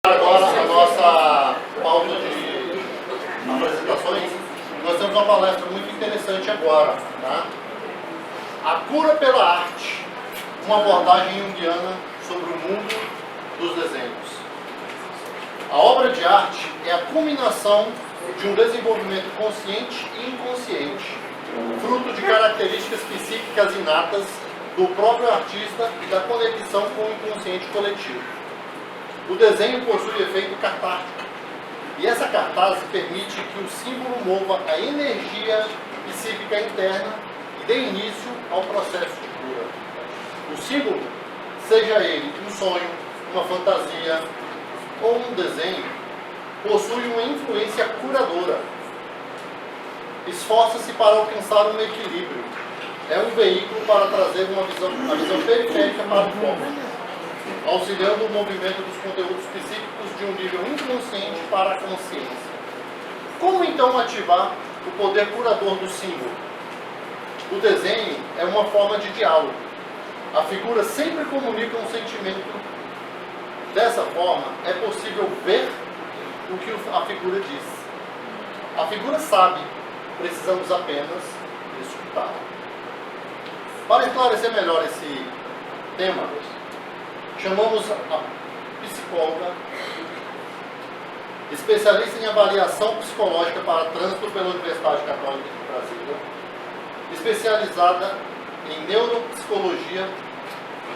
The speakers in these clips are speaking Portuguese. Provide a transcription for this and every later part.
Agora, a nossa pauta de apresentações, nós temos uma palestra muito interessante agora, tá? A cura pela arte, uma abordagem junguiana sobre o mundo dos desenhos. A obra de arte é a culminação de um desenvolvimento consciente e inconsciente, fruto de características psíquicas inatas do próprio artista e da conexão com o inconsciente coletivo. O desenho possui efeito catártico, e essa catarse permite que o símbolo mova a energia psíquica interna e dê início ao processo de cura. O símbolo, seja ele um sonho, uma fantasia ou um desenho, possui uma influência curadora. Esforça-se para alcançar um equilíbrio. É um veículo para trazer a visão periférica para o foco, auxiliando o movimento dos conteúdos psíquicos de um nível inconsciente para a consciência. Como então ativar o poder curador do símbolo? O desenho é uma forma de diálogo. A figura sempre comunica um sentimento. Dessa forma, é possível ver o que a figura diz. A figura sabe, precisamos apenas escutá-la. Para esclarecer melhor esse tema, chamamos a psicóloga, especialista em avaliação psicológica para trânsito pela Universidade Católica de Brasília, especializada em neuropsicologia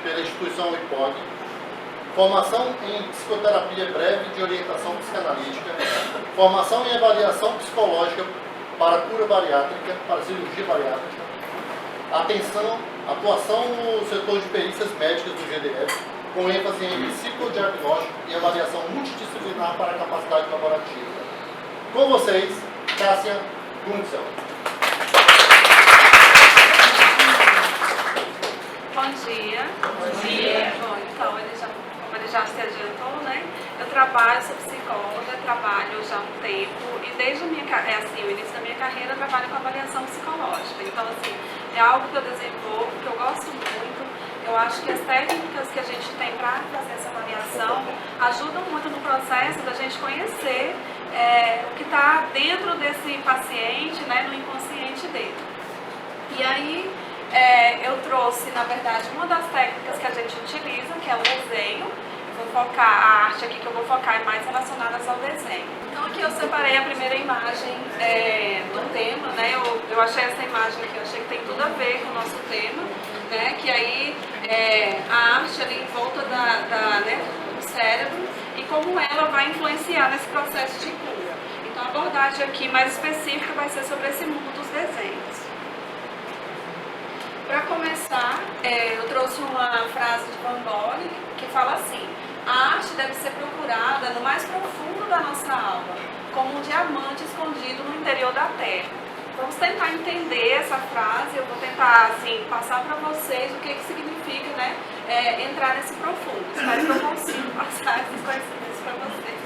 pela instituição IPOG, formação em psicoterapia breve de orientação psicanalítica, formação em avaliação psicológica para cura bariátrica, para cirurgia bariátrica, atuação no setor de perícias médicas do GDF, com ênfase em psicodiagnóstico e avaliação multidisciplinar para a capacidade laborativa. Com vocês, Cássia Gunzel. Bom dia. Bom dia. Bom, então, como ele já se adiantou, né? Eu sou psicóloga, trabalho já há um tempo e desde o início da minha carreira eu trabalho com avaliação psicológica. Então, assim, é algo que eu desenvolvo, que eu gosto muito. Eu acho que as técnicas que a gente tem para fazer essa avaliação ajudam muito no processo da gente conhecer o que está dentro desse paciente, né, no inconsciente dele. E aí, eu trouxe, na verdade, uma das técnicas que a gente utiliza, que é o desenho. A arte aqui que eu vou focar é mais relacionada ao desenho. Então aqui eu separei a primeira imagem do tema, né? Eu achei essa imagem aqui, eu achei que tem tudo a ver com o nosso tema, né? Que aí a arte ali em volta do cérebro e como ela vai influenciar nesse processo de cura. Então a abordagem aqui mais específica vai ser sobre esse mundo dos desenhos. Para começar, eu trouxe uma frase de Van Gogh que fala assim: a arte deve ser procurada no mais profundo da nossa alma, como um diamante escondido no interior da terra. Vamos tentar entender essa frase, eu vou tentar assim, passar para vocês o que significa, né, entrar nesse profundo. Espero que eu consiga passar esses conhecimentos para vocês.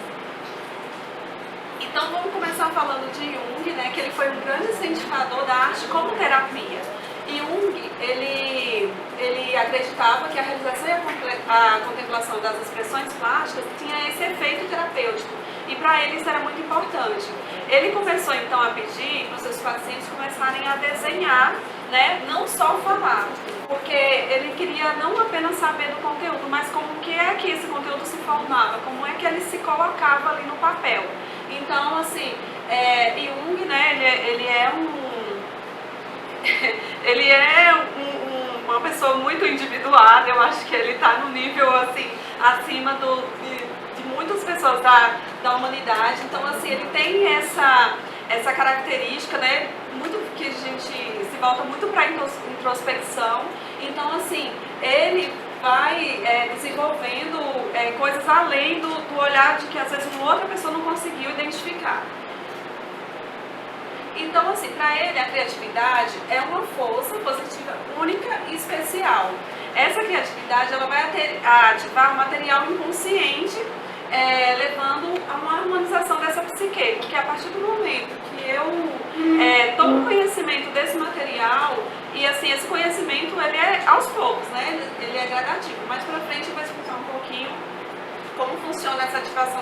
Então vamos começar falando de Jung, né, que ele foi um grande incentivador da arte como terapia. E Jung, ele acreditava que a realização e a contemplação das expressões plásticas tinha esse efeito terapêutico. E para ele isso era muito importante. Ele começou então a pedir para os seus pacientes começarem a desenhar, né, não só falar. Porque ele queria não apenas saber do conteúdo, mas como que é que esse conteúdo se formava, como é que ele se colocava ali no papel. Então, assim, Jung, né, ele é uma pessoa muito individuada. Eu acho que ele está no nível assim, acima de muitas pessoas da humanidade. Então, assim, ele tem essa característica, né, muito que a gente se volta muito para a introspecção. Então, assim, ele vai desenvolvendo coisas além do olhar de que às vezes uma outra pessoa não conseguiu identificar. Então, assim, para ele a criatividade é uma força positiva única e especial. Essa criatividade ela vai ativar o material inconsciente, levando a uma harmonização dessa psique, porque a partir do momento que eu tomo conhecimento desse material, e assim, esse conhecimento ele é aos poucos, né? Ele é gradativo. Mais para frente eu vou explicar um pouquinho como funciona funciona essa ativação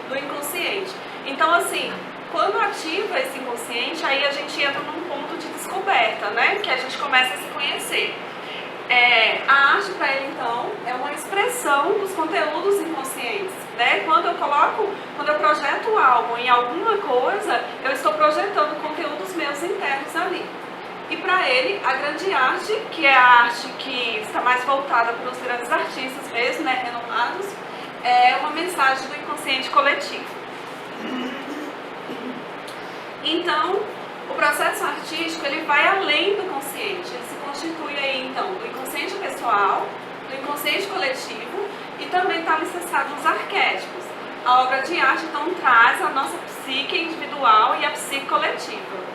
do inconsciente. Então, assim, quando ativa esse inconsciente, aí a gente entra num ponto de descoberta, né? Que a gente começa a se conhecer. A arte para ele, então, é uma expressão dos conteúdos inconscientes, né? Quando eu projeto algo em alguma coisa, eu estou projetando conteúdos meus internos ali. E para ele, a grande arte, que é a arte que está mais voltada para os grandes artistas mesmo, né, renomados, é uma mensagem do inconsciente coletivo. Então, o processo artístico, ele vai além do consciente, ele se constitui aí, então, do inconsciente pessoal, do inconsciente coletivo e também está alicerçado nos arquétipos. A obra de arte, então, traz a nossa psique individual e a psique coletiva.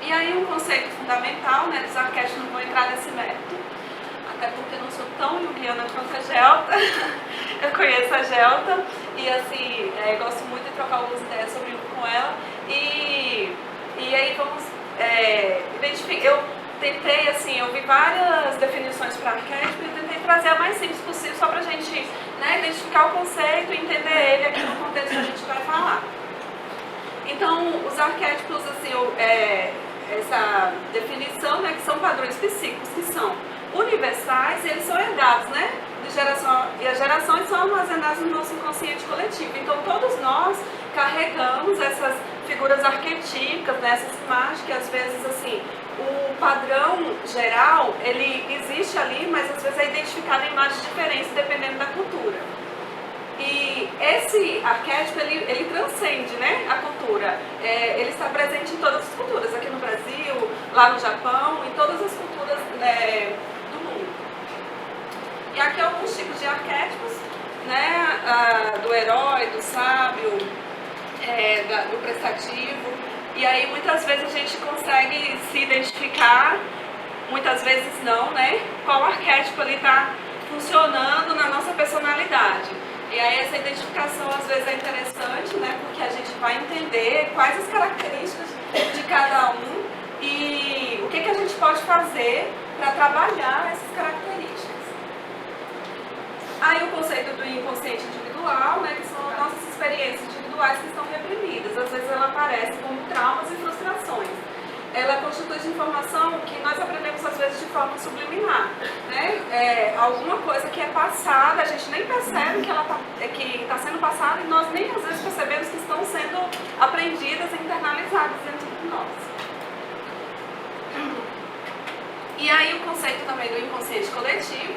E aí um conceito fundamental, né, dos arquétipos, não vou entrar nesse mérito, até porque eu não sou tão junguiana quanto a Gelta. Eu conheço a Gelta e assim, gosto muito de trocar algumas ideias sobre isso com ela. E aí vamos identificar. Eu tentei, assim, eu vi várias definições para arquétipo e tentei trazer a mais simples possível só para a gente, né, identificar o conceito e entender ele aqui no contexto que a gente vai falar. Então, os arquétipos, assim, essa definição, né, que são padrões psíquicos, que são universais, e eles são herdados, né, de geração, e as gerações são armazenadas no nosso inconsciente coletivo. Então, todos nós carregamos essas figuras arquetípicas, né, essas imagens que, às vezes, assim, o padrão geral, ele existe ali, mas, às vezes, é identificado em imagens diferentes, dependendo da cultura. E esse arquétipo, ele transcende, né, a cultura. Ele está presente em todas as culturas, aqui no Brasil, lá no Japão, em todas as culturas, né, do mundo. E aqui alguns tipos de arquétipos, né, do herói, do sábio, do prestativo. E aí muitas vezes a gente consegue se identificar, muitas vezes não, né, qual arquétipo ali está funcionando na nossa personalidade. E aí essa identificação às vezes é interessante, né, porque a gente vai entender quais as características de cada um e o que a gente pode fazer para trabalhar essas características. Aí o conceito do inconsciente individual, né, que são as nossas experiências individuais que estão reprimidas. Às vezes ela aparece como traumas e frustrações. Ela constitui de informação que nós aprendemos às vezes de forma subliminar, né? Alguma coisa que é passada, a gente nem percebe que ela está sendo passada e nós nem às vezes percebemos que estão sendo aprendidas e internalizadas dentro de nós. E aí o conceito também do inconsciente coletivo,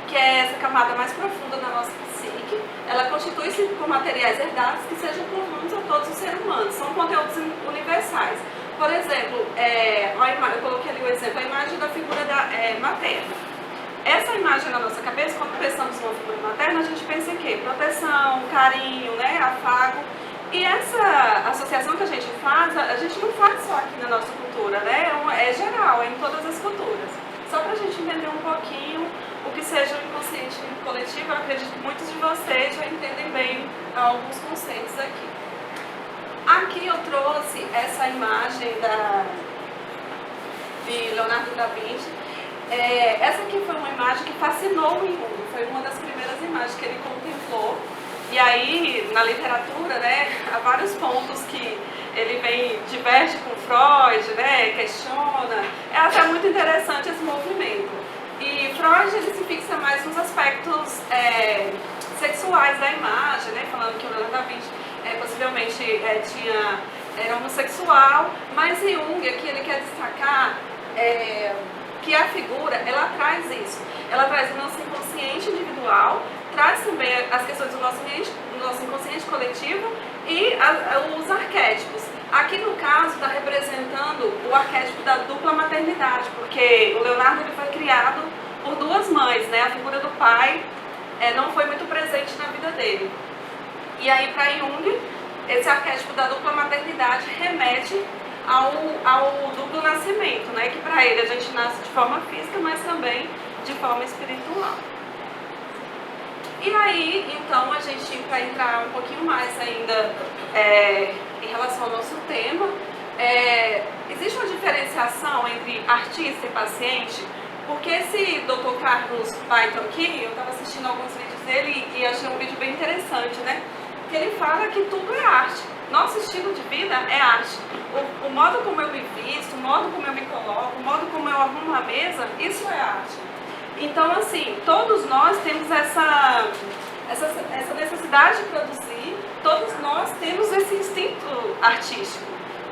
que é essa camada mais profunda da nossa psique, ela constitui-se por materiais herdados que sejam comuns a todos os seres humanos, são conteúdos universais. Por exemplo, eu coloquei ali o exemplo, a imagem da figura materna. Essa imagem na nossa cabeça, quando pensamos numa figura materna, a gente pensa em quê? Proteção, carinho, né, afago. E essa associação que a gente não faz só aqui na nossa cultura, né? É geral, é em todas as culturas. Só para a gente entender um pouquinho o que seja o inconsciente coletivo, eu acredito que muitos de vocês já entendem bem alguns conceitos aqui. Aqui eu trouxe essa imagem de Leonardo da Vinci. Essa aqui foi uma imagem que fascinou o Jung, foi uma das primeiras imagens que ele contemplou. E aí, na literatura, né, há vários pontos que ele diverge com Freud, né, questiona. É até muito interessante esse movimento. E Freud, ele se fixa mais nos aspectos sexuais da imagem, né, falando que o Leonardo da Vinci possivelmente era homossexual, mas Jung aqui ele quer destacar que a figura, ela traz isso, ela traz o nosso inconsciente individual, traz também as questões do nosso inconsciente coletivo e os arquétipos. Aqui no caso está representando o arquétipo da dupla maternidade, porque o Leonardo ele foi criado por duas mães, né? A figura do pai não foi muito presente na vida dele. E aí, para Jung, esse arquétipo da dupla maternidade remete ao duplo nascimento, né? Que para ele a gente nasce de forma física, mas também de forma espiritual. E aí, então, a gente, para entrar um pouquinho mais ainda em relação ao nosso tema, existe uma diferenciação entre artista e paciente? Porque esse Dr. Carlos Python aqui, eu estava assistindo alguns vídeos dele e achei um vídeo bem interessante, né? Que ele fala que tudo é arte. Nosso estilo de vida é arte. O modo como eu me visto, o modo como eu me coloco, o modo como eu arrumo a mesa, isso é arte. Então, assim, todos nós temos essa necessidade de produzir, todos nós temos esse instinto artístico.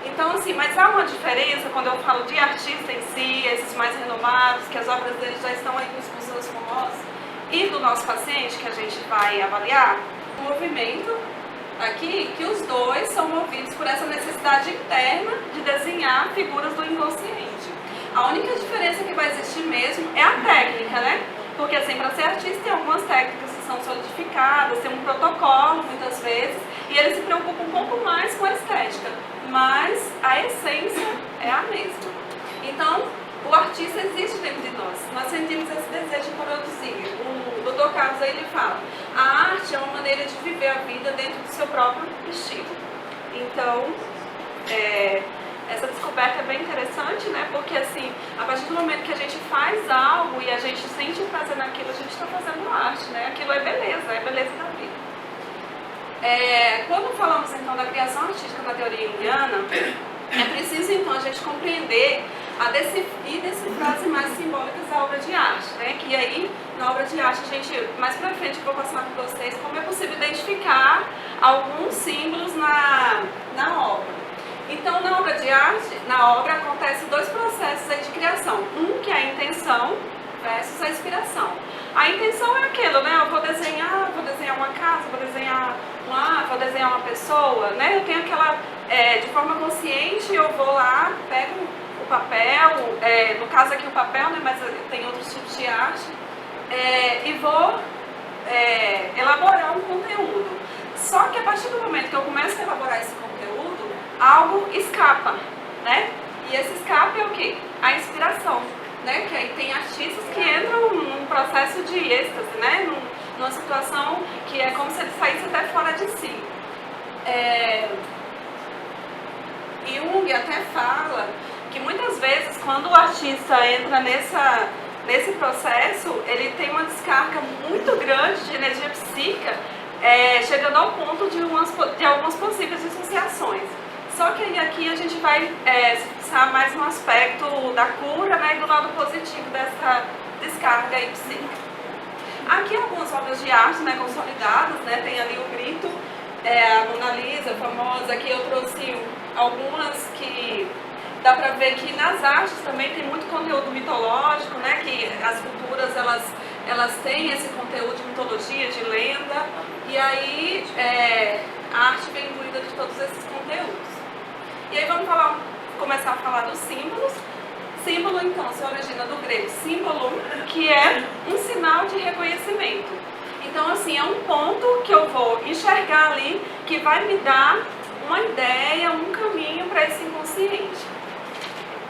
Então, assim, mas há uma diferença quando eu falo de artista em si, esses mais renomados, que as obras deles já estão aí nos museus famosos, e do nosso paciente, que a gente vai avaliar, o movimento aqui, que os dois são movidos por essa necessidade interna de desenhar figuras do inconsciente. A única diferença que vai existir mesmo é a técnica, né? Porque, assim, para ser artista tem algumas técnicas que são solidificadas, tem um protocolo, muitas vezes, e ele se preocupa um pouco mais com a estética, mas a essência é a mesma. Então, o artista existe dentro de nós. Nós sentimos esse desejo de produzir. O Dr. Carlos aí, ele fala, a arte é uma maneira de viver a vida dentro do seu próprio estilo. Então, essa descoberta é bem interessante, né? Porque, assim, a partir do momento que a gente faz algo e a gente sente o prazer naquilo, a gente está fazendo arte, né? Aquilo é a beleza da vida. Quando falamos, então, da criação artística na teoria junguiana, é preciso, então, a gente compreender e decifrar as imagens simbólicas da obra de arte, né? Que aí, na obra de arte, a gente, mais pra frente, eu vou passar para vocês como é possível identificar alguns símbolos na obra. Então, na obra de arte, na obra acontecem dois processos aí de criação. Um que é a intenção versus a inspiração. A intenção é aquilo, né? Eu vou desenhar uma casa, vou desenhar vou desenhar uma pessoa, né? Eu tenho aquela, de forma consciente, eu vou lá, pego o papel, no caso aqui o papel, né? Mas tem outros tipos de arte, e vou elaborar um conteúdo. Só que a partir do momento que eu começo a elaborar esse conteúdo, algo escapa, né? E esse escape é o quê? A inspiração, né? Que aí tem artistas que entram num processo de êxtase, né? Numa situação que é como se ele saísse até fora de si. Jung até fala que muitas vezes quando o artista entra nesse processo, ele tem uma descarga muito grande de energia psíquica, chegando ao ponto de algumas possíveis dissociações. Só que aí aqui a gente vai pensar mais no aspecto da cura, né, e do lado positivo dessa descarga aí psíquica. Aqui algumas obras de arte, né, consolidadas, né, tem ali o Grito, a Mona Lisa, famosa. Aqui eu trouxe algumas que dá pra ver que nas artes também tem muito conteúdo mitológico, né, que as culturas elas têm esse conteúdo de mitologia, de lenda, e aí a arte vem imbuída de todos esses conteúdos. E aí vamos começar a falar dos símbolos. Símbolo, então, se origina do grego símbolo, que é um sinal de reconhecimento. Então, assim, é um ponto que eu vou enxergar ali que vai me dar uma ideia, um caminho para esse inconsciente.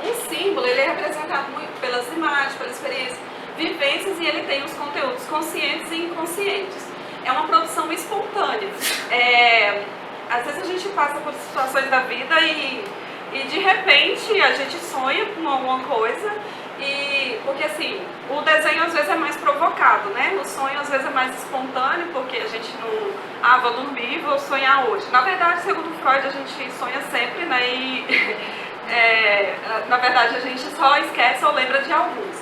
Um símbolo, ele é representado muito pelas imagens, pelas experiências, vivências, e ele tem os conteúdos conscientes e inconscientes. É uma produção espontânea. Às vezes a gente passa por situações da vida e de repente a gente sonha com alguma coisa, porque assim, o desenho às vezes é mais provocado, né? O sonho às vezes é mais espontâneo, porque a gente não, vou dormir, vou sonhar hoje. Na verdade, segundo Freud, a gente sonha sempre, né? E na verdade a gente só esquece ou lembra de alguns.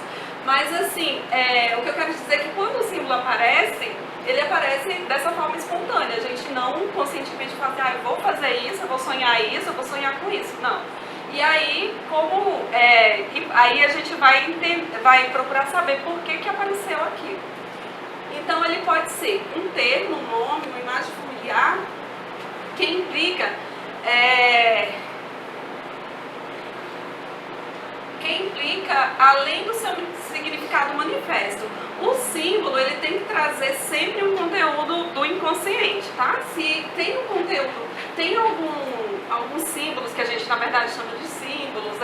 Mas assim, o que eu quero dizer é que quando o símbolo aparece, ele aparece dessa forma espontânea. A gente não conscientemente fala assim, eu vou fazer isso, eu vou sonhar isso, eu vou sonhar com isso. Não. E aí, aí a gente vai procurar saber por que apareceu aquilo. Então ele pode ser um termo, um nome, uma imagem familiar, que implica além do seu significado manifesto. O símbolo, ele tem que trazer sempre um conteúdo do inconsciente, tá? Se tem um conteúdo, tem alguns símbolos que a gente, na verdade, chama de símbolos,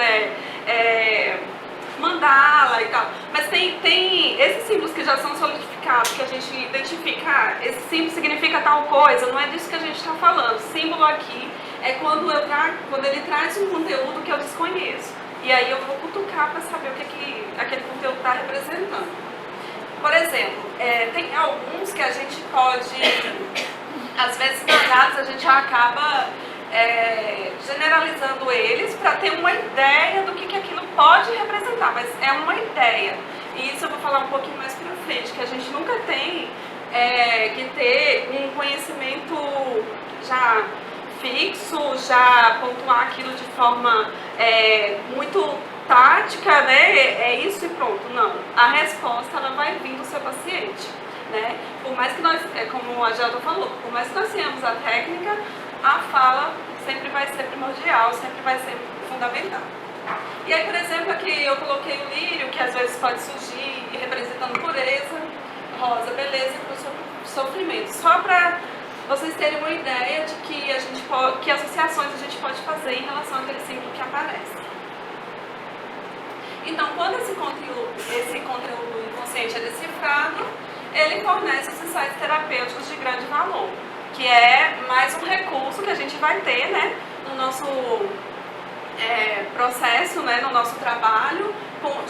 mandala e tal, mas tem esses símbolos que já são solidificados, que a gente identifica, esse símbolo significa tal coisa, não é disso que a gente está falando. Símbolo aqui é quando ele traz um conteúdo que eu desconheço. E aí eu vou cutucar para saber o que aquele conteúdo está representando. Por exemplo, tem alguns que a gente pode, às vezes na análise a gente acaba generalizando eles para ter uma ideia do que aquilo pode representar, mas é uma ideia. E isso eu vou falar um pouquinho mais para frente, que a gente nunca tem que ter um conhecimento já fixo, já pontuar aquilo de forma muito tática, né? É isso e pronto. Não. A resposta ela vai vir do seu paciente, né? Por mais que nós, como a Gelda falou, por mais que nós tenhamos a técnica, a fala sempre vai ser primordial, sempre vai ser fundamental. E aí, por exemplo, aqui eu coloquei o lírio, que às vezes pode surgir representando pureza, rosa, beleza e cruz, sofrimento. Só para vocês terem uma ideia de que associações a gente pode fazer em relação àquele símbolo que aparece. Então, quando esse conteúdo inconsciente é decifrado, ele fornece os insights terapêuticos de grande valor, que é mais um recurso que a gente vai ter, né, no nosso processo, né, no nosso trabalho,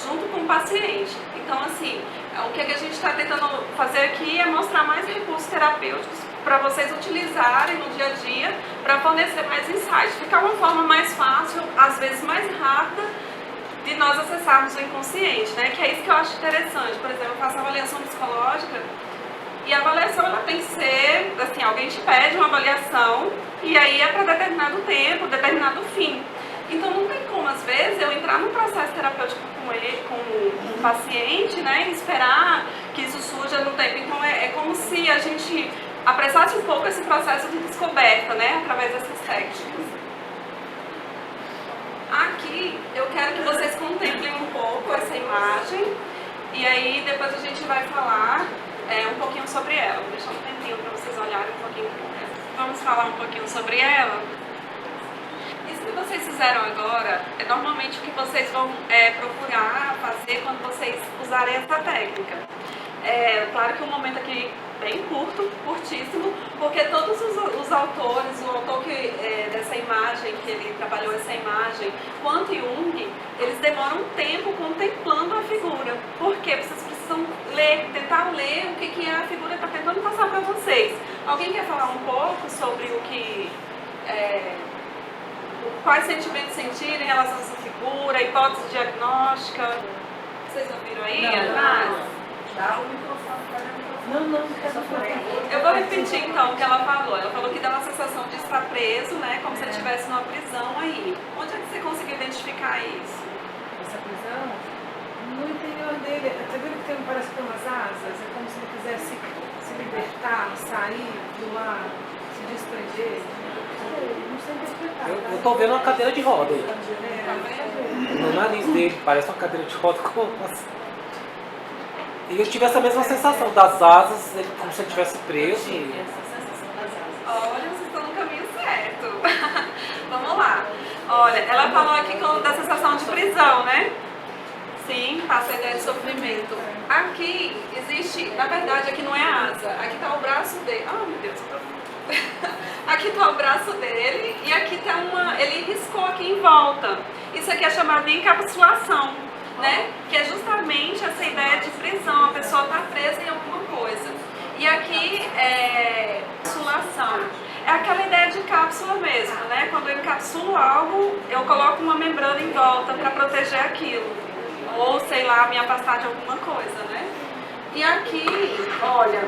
junto com o paciente. Então, assim, o que a gente está tentando fazer aqui é mostrar mais recursos terapêuticos para vocês utilizarem no dia a dia para fornecer mais insights. Ficar uma forma mais fácil, às vezes mais rápida, de nós acessarmos o inconsciente, né? Que é isso que eu acho interessante. Por exemplo, eu faço avaliação psicológica e a avaliação ela tem que ser, assim, alguém te pede uma avaliação e aí é para determinado tempo, determinado fim. Então não tem como, às vezes, eu entrar num processo terapêutico com o paciente, né, e esperar que isso surja no tempo. Então é como se a gente apressasse um pouco esse processo de descoberta, né, através dessas técnicas. Aqui eu quero que vocês contemplem um pouco essa imagem e aí depois a gente vai falar um pouquinho sobre ela. Vou deixar um tempinho para vocês olharem um pouquinho. Vamos falar um pouquinho sobre ela. Isso que vocês fizeram agora é normalmente o que vocês vão procurar fazer quando vocês usarem essa técnica. Claro que o momento aqui bem curtíssimo, porque todos os autores, o autor dessa imagem, que ele trabalhou essa imagem, quanto Jung, eles demoram um tempo contemplando a figura, porque vocês precisam tentar ler o que a figura está tentando passar para vocês. Alguém quer falar um pouco sobre quais sentimentos sentir em relação a essa figura, hipótese diagnóstica? Vocês ouviram aí atrás? Dá o microfone para mim. Não, eu vou repetir então o que ela falou. Ela falou que dá uma sensação de estar preso, né? Como se ele estivesse numa prisão aí. Onde é que você conseguiu identificar isso? Essa prisão, no interior dele, você viu que parece que tem umas asas? É como se ele quisesse se libertar, sair, voar, se desprender. Não sei explicar. Eu tô vendo uma cadeira de roda aí. No nariz dele, parece uma cadeira de roda com E eu tive essa mesma sensação das asas, como se ele estivesse preso. Essa sensação das asas. Olha, vocês estão no caminho certo. Vamos lá. Olha, ela falou aqui da sensação de prisão, né? Sim, passa a ideia de sofrimento. Aqui existe, na verdade, aqui não é a asa. Aqui está o braço dele. Ah, meu Deus. Aqui está o braço dele e aqui está ele riscou aqui em volta. Isso aqui é chamado de encapsulação, né? Que é justamente essa ideia de prisão, a pessoa está presa em alguma coisa. E aqui encapsulação. É aquela ideia de cápsula mesmo, né? Quando eu encapsulo algo, eu coloco uma membrana em volta para proteger aquilo. Ou, sei lá, me afastar de alguma coisa, né? E aqui, olha,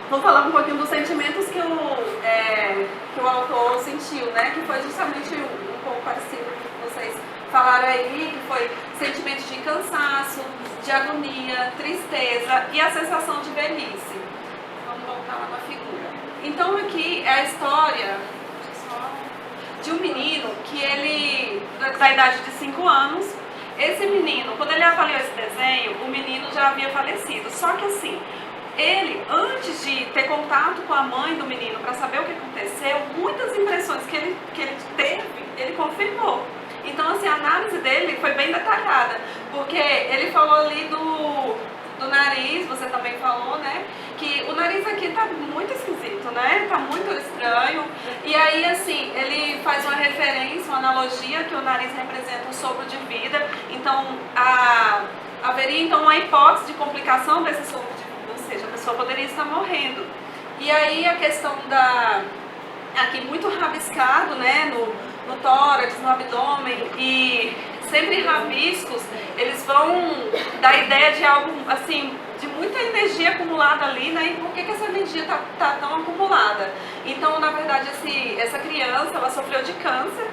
vou falar um pouquinho dos sentimentos que o autor sentiu, né? Que foi justamente um pouco parecido com o que vocês falaram aí, que foi sentimentos de cansaço, de agonia, tristeza e a sensação de velhice. Vamos voltar lá na figura. Então aqui é a história de um menino que ele, da idade de 5 anos, esse menino, quando ele avaliou esse desenho, o menino já havia falecido. Só que assim, ele, antes de ter contato com a mãe do menino para saber o que aconteceu, muitas impressões que ele teve, ele confirmou. Então, assim, a análise dele foi bem detalhada, porque ele falou ali do nariz, você também falou, né? Que o nariz nariz aqui tá muito esquisito, né? Tá muito estranho. E aí, assim, ele faz uma referência, uma analogia que o nariz representa um sopro de vida. Então, haveria então uma hipótese de complicação desse sopro de vida, ou seja, a pessoa poderia estar morrendo. E aí a questão aqui muito rabiscado, né, no tórax, no abdômen, e sempre rabiscos, eles vão dar ideia de algo, assim, de muita energia acumulada ali, né? E por que essa energia tá tão acumulada? Então, na verdade, essa criança, ela sofreu de câncer,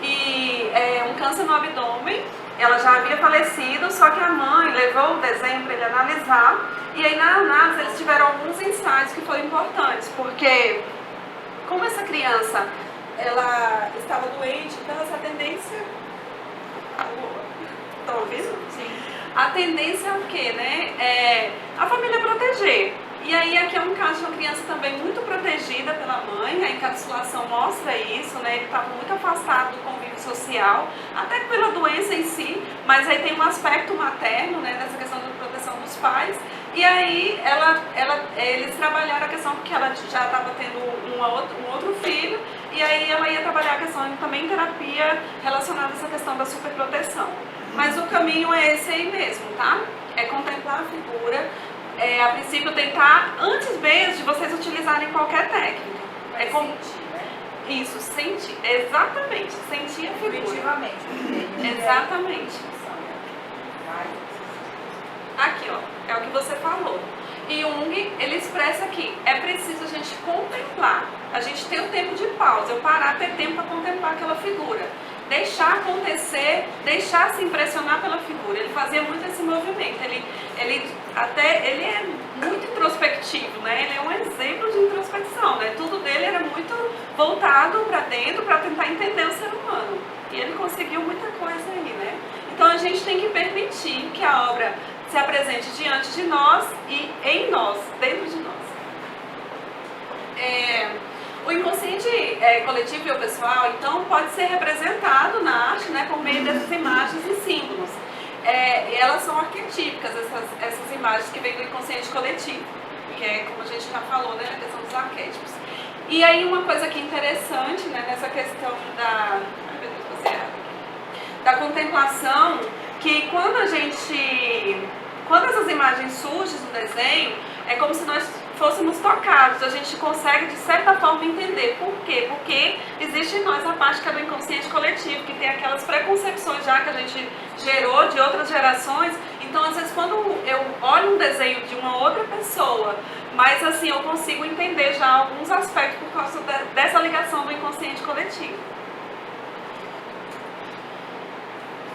e um câncer no abdômen. Ela já havia falecido, só que a mãe levou o desenho para ele analisar, e aí na análise eles tiveram alguns insights que foram importantes, porque como essa criança ela estava doente, então essa tendência... Estão ouvindo? Sim. A tendência é o quê, né? A família proteger. E aí aqui é um caso de uma criança também muito protegida pela mãe, a encapsulação mostra isso, né? Ele estava muito afastado do convívio social, até pela doença em si, mas aí tem um aspecto materno, né, dessa questão da proteção dos pais. E aí eles trabalharam a questão porque ela já estava tendo um outro filho, e aí ela ia trabalhar a questão também terapia relacionada a essa questão da superproteção. Mas o caminho é esse aí mesmo, tá? É contemplar a figura. A princípio tentar, antes mesmo de vocês utilizarem qualquer técnica. Sentir, né? Isso, sentir, exatamente, sentir a figura. Intuitivamente. Exatamente. Aqui, ó, é o que você falou. E Jung, ele expressa aqui, é preciso a gente contemplar, a gente ter o tempo de pausa, eu parar, ter tempo para contemplar aquela figura. Deixar acontecer, deixar se impressionar pela figura. Ele fazia muito esse movimento, ele é muito introspectivo, né? Ele é um exemplo de introspecção, né? Tudo dele era muito voltado para dentro para tentar entender o ser humano. E ele conseguiu muita coisa aí, né? Então a gente tem que permitir que a obra se apresente diante de nós e em nós, dentro de nós. O inconsciente coletivo e o pessoal, então, pode ser representado na arte, né, por meio dessas imagens e símbolos. E elas são arquetípicas, essas imagens que vêm do inconsciente coletivo, que é, como a gente já falou, né, a questão dos arquétipos. E aí uma coisa que é interessante, né, nessa questão da contemplação, que quando essas imagens surgem no desenho, é como se nós fôssemos tocados, a gente consegue de certa forma entender por quê? Porque existe em nós a parte que é do inconsciente coletivo, que tem aquelas preconcepções já que a gente gerou de outras gerações. Então às vezes quando eu olho um desenho de uma outra pessoa, mas assim eu consigo entender já alguns aspectos por causa dessa ligação do inconsciente coletivo.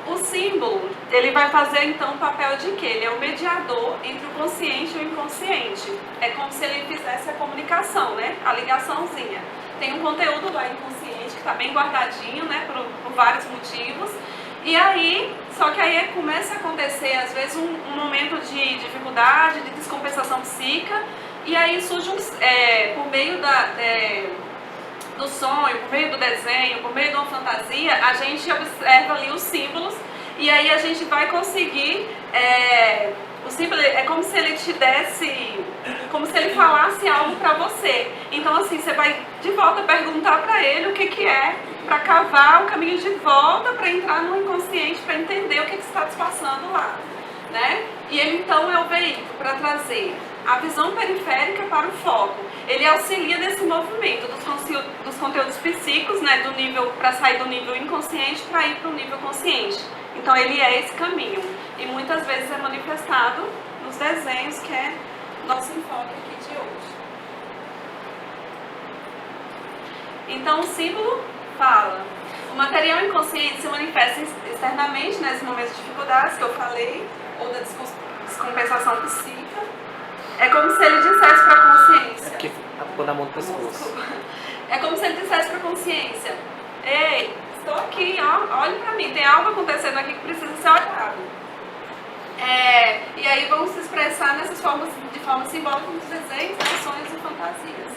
O símbolo, ele vai fazer então o papel de quê? Ele é o mediador entre o consciente e o inconsciente. É como se ele fizesse a comunicação, né? A ligaçãozinha. Tem um conteúdo lá inconsciente que está bem guardadinho, né? Por vários motivos. E aí, só que aí começa a acontecer às vezes um momento de dificuldade, de descompensação psíquica. E aí surge por meio do sonho, por meio do desenho, por meio de uma fantasia, a gente observa ali os símbolos e aí a gente vai conseguir, o símbolo é como se ele te desse, como se ele falasse algo para você. Então assim, você vai de volta perguntar para ele o que é, para cavar o caminho de volta, para entrar no inconsciente, para entender o que está se passando lá, né? E ele então é o veículo para trazer a visão periférica para o foco. Ele auxilia nesse movimento dos conteúdos psíquicos, né, do nível, para sair do nível inconsciente para ir para o nível consciente. Então ele é esse caminho. E muitas vezes é manifestado nos desenhos, que é nosso enfoque aqui de hoje. Então o símbolo fala: o material inconsciente se manifesta externamente nesses momentos de dificuldades que eu falei, ou da descompensação psíquica. É como se ele dissesse para a consciência. É porque tá pondo a mão no pescoço. É como se ele dissesse para a consciência: ei, estou aqui, ó, olhe para mim, tem algo acontecendo aqui que precisa ser olhado. E aí vamos se expressar nessas formas, de forma simbólica, nos desenhos, ações e fantasias.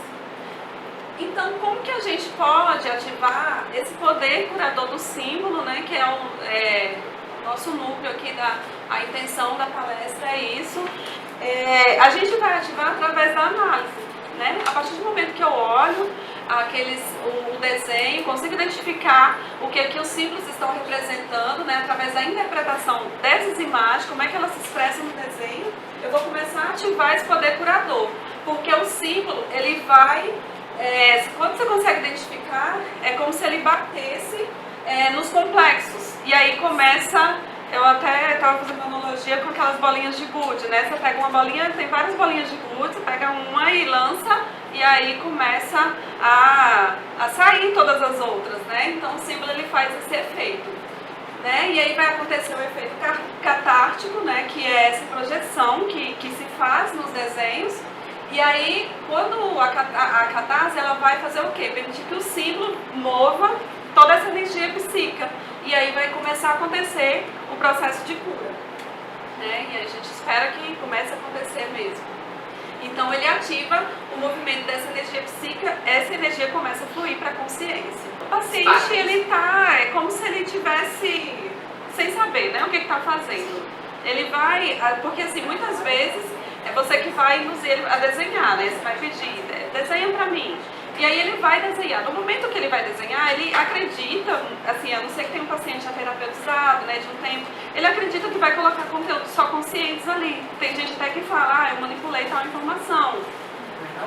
Então, como que a gente pode ativar esse poder curador do símbolo, né, que é o nosso núcleo aqui, a intenção da palestra é isso. A gente vai ativar através da análise. o desenho, consigo identificar o que aqui os símbolos estão representando, né, através da interpretação dessas imagens, como é que elas se expressam no desenho, eu vou começar a ativar esse poder curador, porque o símbolo, ele vai, quando você consegue identificar, é como se ele batesse nos complexos, e aí começa. Eu até estava fazendo analogia com aquelas bolinhas de gude, né? Você pega uma bolinha, tem várias bolinhas de gude, você pega uma e lança, e aí começa a sair todas as outras, né? Então o símbolo ele faz esse efeito, né? E aí vai acontecer o efeito catártico, né? Que é essa projeção que se faz nos desenhos. E aí, quando a catarse, ela vai fazer o quê? Permitir que o símbolo mova toda essa energia psíquica. E aí vai começar a acontecer o processo de cura, né? E a gente espera que comece a acontecer mesmo. Então ele ativa o movimento dessa energia psíquica, essa energia começa a fluir para a consciência. O paciente, ele tá, é como se ele tivesse sem saber, né, o que está fazendo. Ele vai, porque assim, muitas vezes é você que vai induzir ele a desenhar, né? Você vai pedir, desenha para mim. E aí ele vai desenhar. No momento que ele vai desenhar, ele acredita, assim, a não ser que tenha um paciente já terapeutizado, né, de um tempo, ele acredita que vai colocar conteúdos só conscientes ali. Tem gente até que fala, eu manipulei tal informação.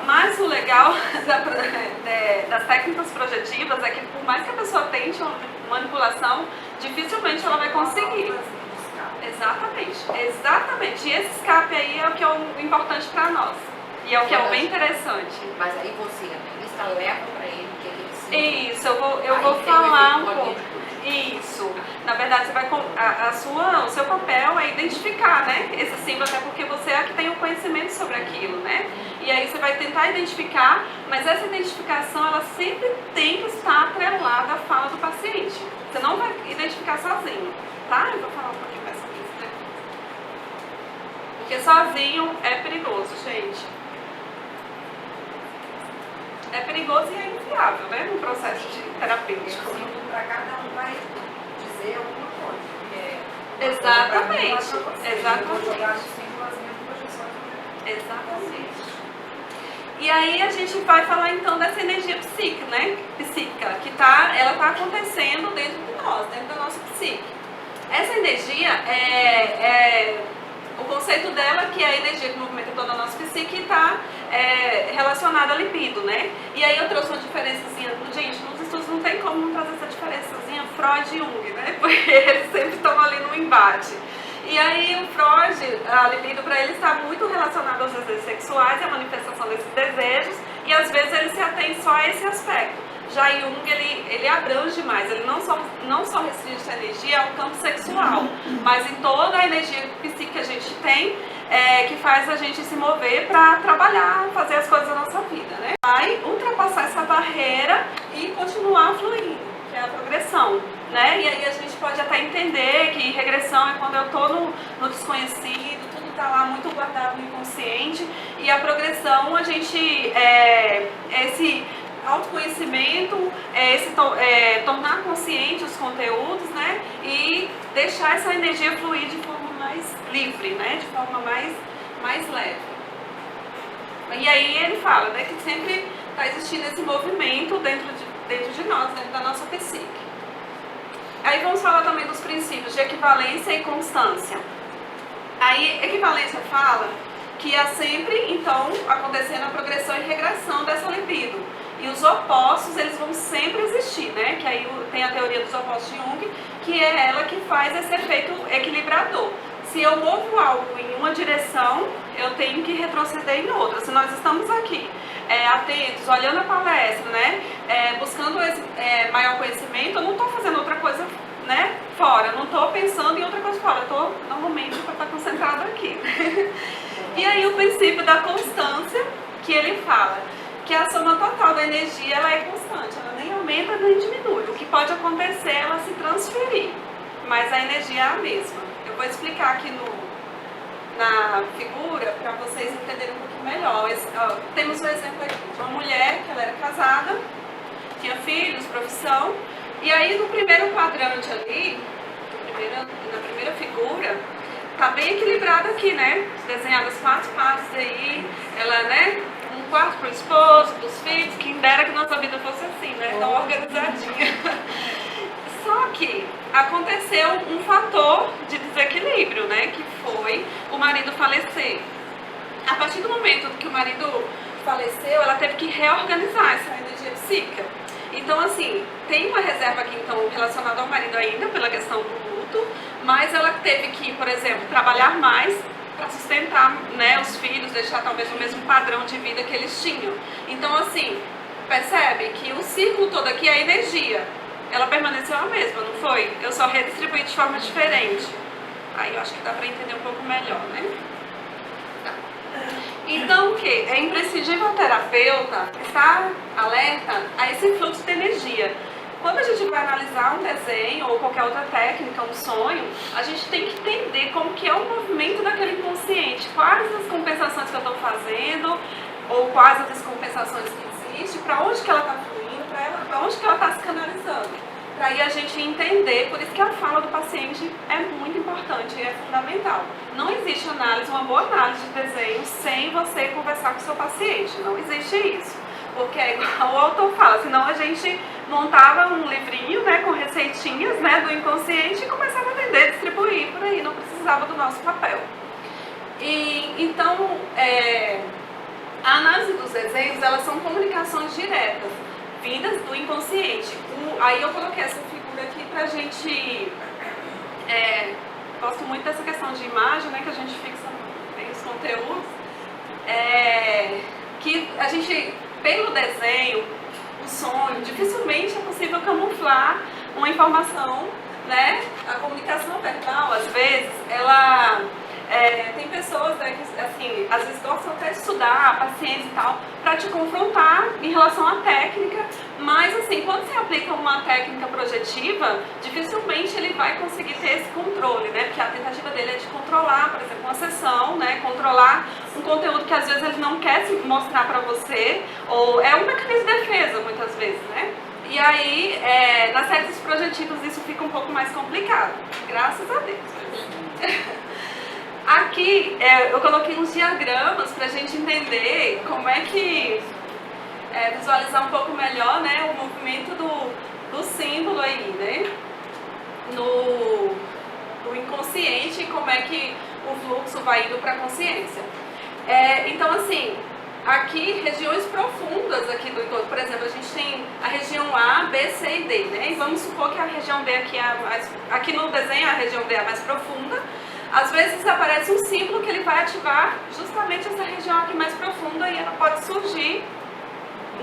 Mas o legal das técnicas projetivas é que por mais que a pessoa tente uma manipulação, dificilmente ela vai conseguir. Exatamente. E esse escape aí é o que é o importante para nós. E é o que é o bem interessante. Mas aí você, leva para ele que ele sim. Isso, eu vou falar um pouco. Isso. Na verdade, você vai o seu papel é identificar, né, esse símbolo, até porque você é a que tem o conhecimento sobre aquilo, né? E aí você vai tentar identificar, mas essa identificação, ela sempre tem que estar atrelada à fala do paciente. Você não vai identificar sozinho, tá? Eu vou falar um pouquinho mais sobre isso depois. Porque sozinho é perigoso, gente. É perigoso e é inviável, né, no processo terapêutico. Para cada um vai dizer alguma coisa. Exatamente. E aí a gente vai falar então dessa energia psíquica, né? Psíquica, que ela tá acontecendo dentro de nós, dentro da nossa psique. Essa energia o conceito dela, que é a energia que movimenta toda a nossa psique, está relacionada à libido, né? E aí eu trouxe uma diferençazinha. Gente, nos estudos não tem como não trazer essa diferençazinha Freud e Jung, né? Porque eles sempre estão ali no embate. E aí o Freud, a libido para ele está muito relacionada aos desejos sexuais e a manifestação desses desejos, e às vezes ele se atém só a esse aspecto. Já Jung, ele abrange mais, ele não só restringe essa energia ao campo sexual, mas em toda a energia psíquica que a gente tem, que faz a gente se mover para trabalhar, fazer as coisas da nossa vida, né? Vai ultrapassar essa barreira e continuar fluindo, que é a progressão, né? E aí a gente pode até entender que regressão é quando eu estou no desconhecido, tudo está lá muito guardado no inconsciente, e a progressão a gente esse autoconhecimento, tornar consciente os conteúdos, né, e deixar essa energia fluir de forma mais livre, né, de forma mais leve. E aí ele fala, né, que sempre está existindo esse movimento dentro de nós, dentro da nossa psique. Aí vamos falar também dos princípios de equivalência e constância. Aí equivalência fala que há sempre, então, acontecendo a progressão e regressão dessa libido. E os opostos, eles vão sempre existir, né? Que aí tem a teoria dos opostos de Jung, que é ela que faz esse efeito equilibrador. Se eu movo algo em uma direção, eu tenho que retroceder em outra. Se nós estamos aqui atentos, olhando a palestra, né? Buscando esse maior conhecimento, eu não estou fazendo outra coisa, né, fora. Eu não estou pensando em outra coisa fora. Eu estou, normalmente, para estar concentrado aqui. E aí o princípio da constância, que ele fala que a soma total da energia ela é constante, ela nem aumenta nem diminui. O que pode acontecer é ela se transferir, mas a energia é a mesma. Eu vou explicar aqui na figura para vocês entenderem um pouquinho melhor. Temos um exemplo aqui de uma mulher que ela era casada, tinha filhos, profissão, e aí no primeiro quadrante ali, na primeira figura, tá bem equilibrado aqui, né? Desenhadas 4 partes aí, ela, né? Um quarto pro esposo, pros filhos, quem dera que nossa vida fosse assim, né? Tão organizadinha. Só que aconteceu um fator de desequilíbrio, né? Que foi o marido falecer. A partir do momento que o marido faleceu, ela teve que reorganizar essa energia psíquica. Então, assim, tem uma reserva aqui, então, relacionada ao marido ainda, pela questão do luto, mas ela teve que, por exemplo, trabalhar mais para sustentar, né, os filhos, deixar talvez o mesmo padrão de vida que eles tinham. Então, assim, percebe que o ciclo todo aqui, a energia, ela permaneceu a mesma, não foi? Eu só redistribuí de forma diferente. Aí eu acho que dá para entender um pouco melhor, né? Tá. Então, o que? É imprescindível o terapeuta estar alerta a esse fluxo de energia. Quando a gente vai analisar um desenho ou qualquer outra técnica, um sonho, a gente tem que entender como que é o movimento daquele inconsciente, quais as compensações que eu estou fazendo, ou quais as descompensações que existem, para onde que ela está fluindo, para onde que ela está se canalizando. Para aí a gente entender, por isso que a fala do paciente é muito importante e é fundamental. Não existe análise, uma boa análise de desenho sem você conversar com o seu paciente, não existe isso. Porque é igual o autor fala, senão a gente montava um livrinho, né, com receitinhas, né, do inconsciente e começava a vender, distribuir por aí, não precisava do nosso papel. E então, a análise dos desenhos, elas são comunicações diretas, vindas do inconsciente. Aí eu coloquei essa figura aqui pra gente, gosto muito dessa questão de imagem, né, que a gente fixa bem os conteúdos, que a gente, pelo desenho, o sonho, dificilmente é possível camuflar uma informação, né? A comunicação verbal, às vezes, ela tem pessoas, né, que assim, às vezes gostam até de estudar, pacientes e tal, para te confrontar em relação à técnica, mas assim, quando você aplica uma técnica projetiva, dificilmente ele vai conseguir ter esse controle, né? Porque a tentativa dele é de controlar, por exemplo, uma sessão, né? Controlar um conteúdo que às vezes ele não quer se mostrar para você, ou é um mecanismo de defesa, muitas vezes, né? E aí, nas séries projetivas isso fica um pouco mais complicado, graças a Deus. Aqui eu coloquei uns diagramas para a gente entender como é que visualizar um pouco melhor, né, o movimento do símbolo aí, né, no inconsciente e como é que o fluxo vai indo para a consciência. Então, assim, aqui regiões profundas aqui do encontro, por exemplo, a gente tem a região A, B, C e D, né, e vamos supor que a região D aqui aqui no desenho a região D é a mais profunda. Às vezes aparece um símbolo que ele vai ativar justamente essa região aqui mais profunda e ela pode surgir,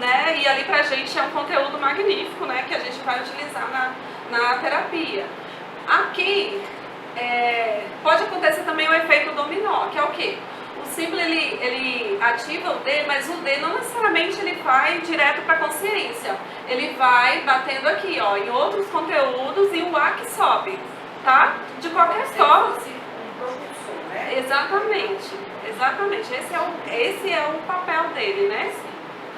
né? E ali pra gente é um conteúdo magnífico, né? Que a gente vai utilizar na terapia. Aqui pode acontecer também o efeito dominó, que é o quê? O símbolo ele ativa o D, mas o D não necessariamente ele vai direto para a consciência. Ele vai batendo aqui, ó, em outros conteúdos e o A que sobe, tá? De qualquer forma. Exatamente, exatamente. Esse é o papel dele, né?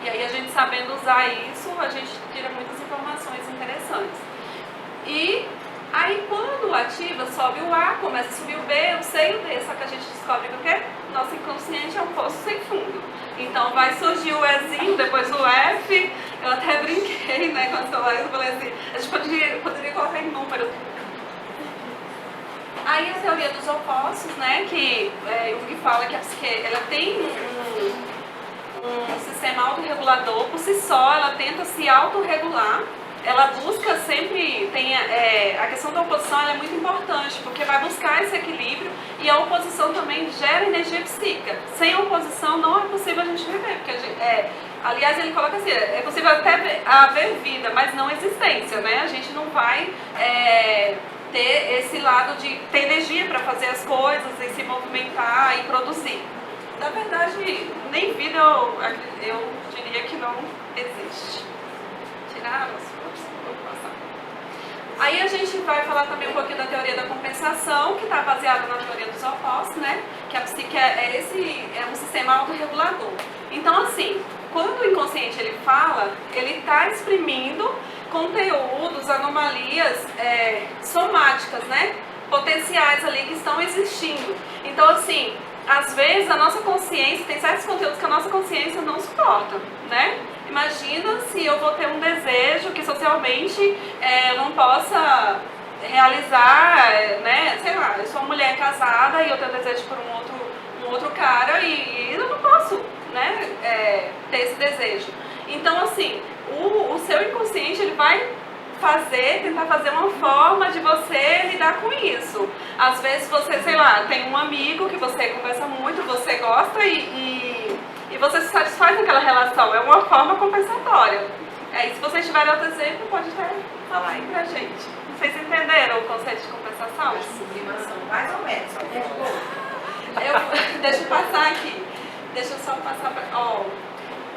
E aí a gente sabendo usar isso, a gente tira muitas informações interessantes. E aí quando ativa, sobe o A, começa a subir o B, o C e o D. Só que a gente descobre que o quê? Nosso inconsciente é um poço sem fundo. Então vai surgir o Ezinho, depois o F. Eu até brinquei, né, com as colegas, eu falei assim, a gente poderia colocar em números. Aí a teoria dos opostos, né, que Jung fala que a psique ela tem um sistema autorregulador, por si só, ela tenta se autorregular, ela busca sempre, a questão da oposição ela é muito importante, porque vai buscar esse equilíbrio e a oposição também gera energia psíquica. Sem oposição não é possível a gente viver, porque aliás ele coloca assim, é possível até haver vida, mas não existência, né, a gente não vai ter esse lado de ter energia para fazer as coisas e se movimentar e produzir. Na verdade, nem vida eu diria que não existe. Tirar as forças, vou passar. Aí a gente vai falar também um pouquinho da teoria da compensação, que está baseada na teoria dos opostos, né? Que a psique é um sistema autorregulador. Então, assim, quando o inconsciente ele fala, ele está exprimindo conteúdos, anomalias somáticas, né? Potenciais ali que estão existindo. Então, assim, às vezes a nossa consciência, tem certos conteúdos que a nossa consciência não suporta, né? Imagina se eu vou ter um desejo que socialmente eu não possa realizar, né? Sei lá, eu sou uma mulher casada e eu tenho desejo por um outro cara e eu não posso, né? Ter esse desejo. Então, assim, o seu inconsciente, ele vai tentar fazer uma forma de você lidar com isso. Às vezes você, sei lá, tem um amigo que você conversa muito, você gosta e você se satisfaz naquela relação. É uma forma compensatória. Se vocês tiverem outro exemplo, pode até falar aí pra gente. Vocês entenderam o conceito de compensação? Sublimação, mais ou menos. Deixa eu passar aqui. Deixa eu só passar pra...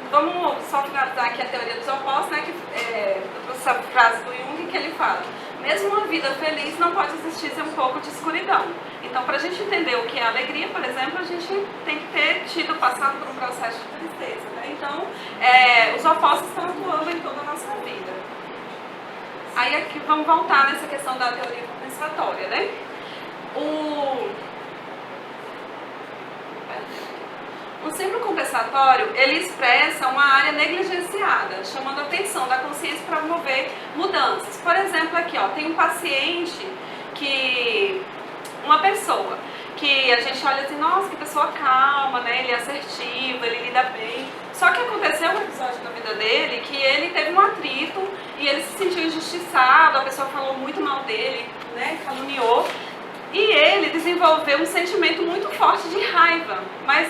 Vamos só finalizar aqui a teoria dos opostos, né? Eu trouxe essa frase do Jung que ele fala: mesmo uma vida feliz não pode existir sem um pouco de escuridão. Então, para a gente entender o que é alegria, por exemplo, a gente tem que ter passado por um processo de tristeza, né? Então, os opostos estão atuando em toda a nossa vida. Aí aqui vamos voltar nessa questão da teoria compensatória, né? O símbolo compensatório, ele expressa uma área negligenciada, chamando a atenção da consciência para promover mudanças. Por exemplo, aqui, tem um paciente uma pessoa que a gente olha assim, nossa, que pessoa calma, né? Ele é assertivo, ele lida bem. Só que aconteceu um episódio na vida dele que ele teve um atrito e ele se sentiu injustiçado, a pessoa falou muito mal dele, né? Caluniou. E ele desenvolveu um sentimento muito forte de raiva, mas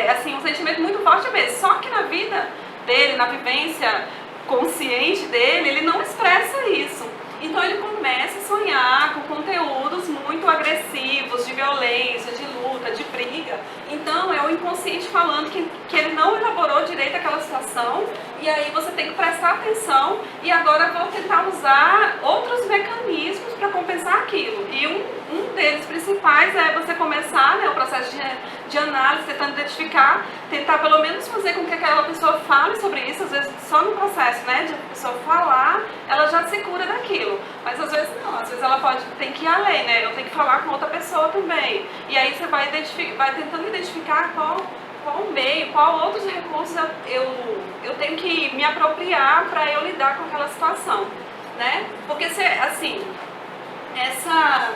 assim, um sentimento muito forte mesmo. Só que na vida dele, na vivência consciente dele, ele não expressa isso. Então ele começa a sonhar com conteúdos muito agressivos, de violência, de luta, de briga. Então é o inconsciente falando que ele não elaborou direito aquela situação, e aí você tem que prestar atenção e agora vou tentar usar outros mecanismos para compensar aquilo. E um deles principais é você começar, né, o processo de análise, tentando identificar, tentar pelo menos fazer com que aquela pessoa fale sobre isso. Às vezes só no processo, né, de a pessoa falar, ela já se cura daquilo. Mas às vezes não, às vezes ela tem que ir além, né? Eu tenho que falar com outra pessoa também. E aí você vai tentando identificar qual meio, qual outros recursos eu tenho que me apropriar para eu lidar com aquela situação, né? Porque assim, essa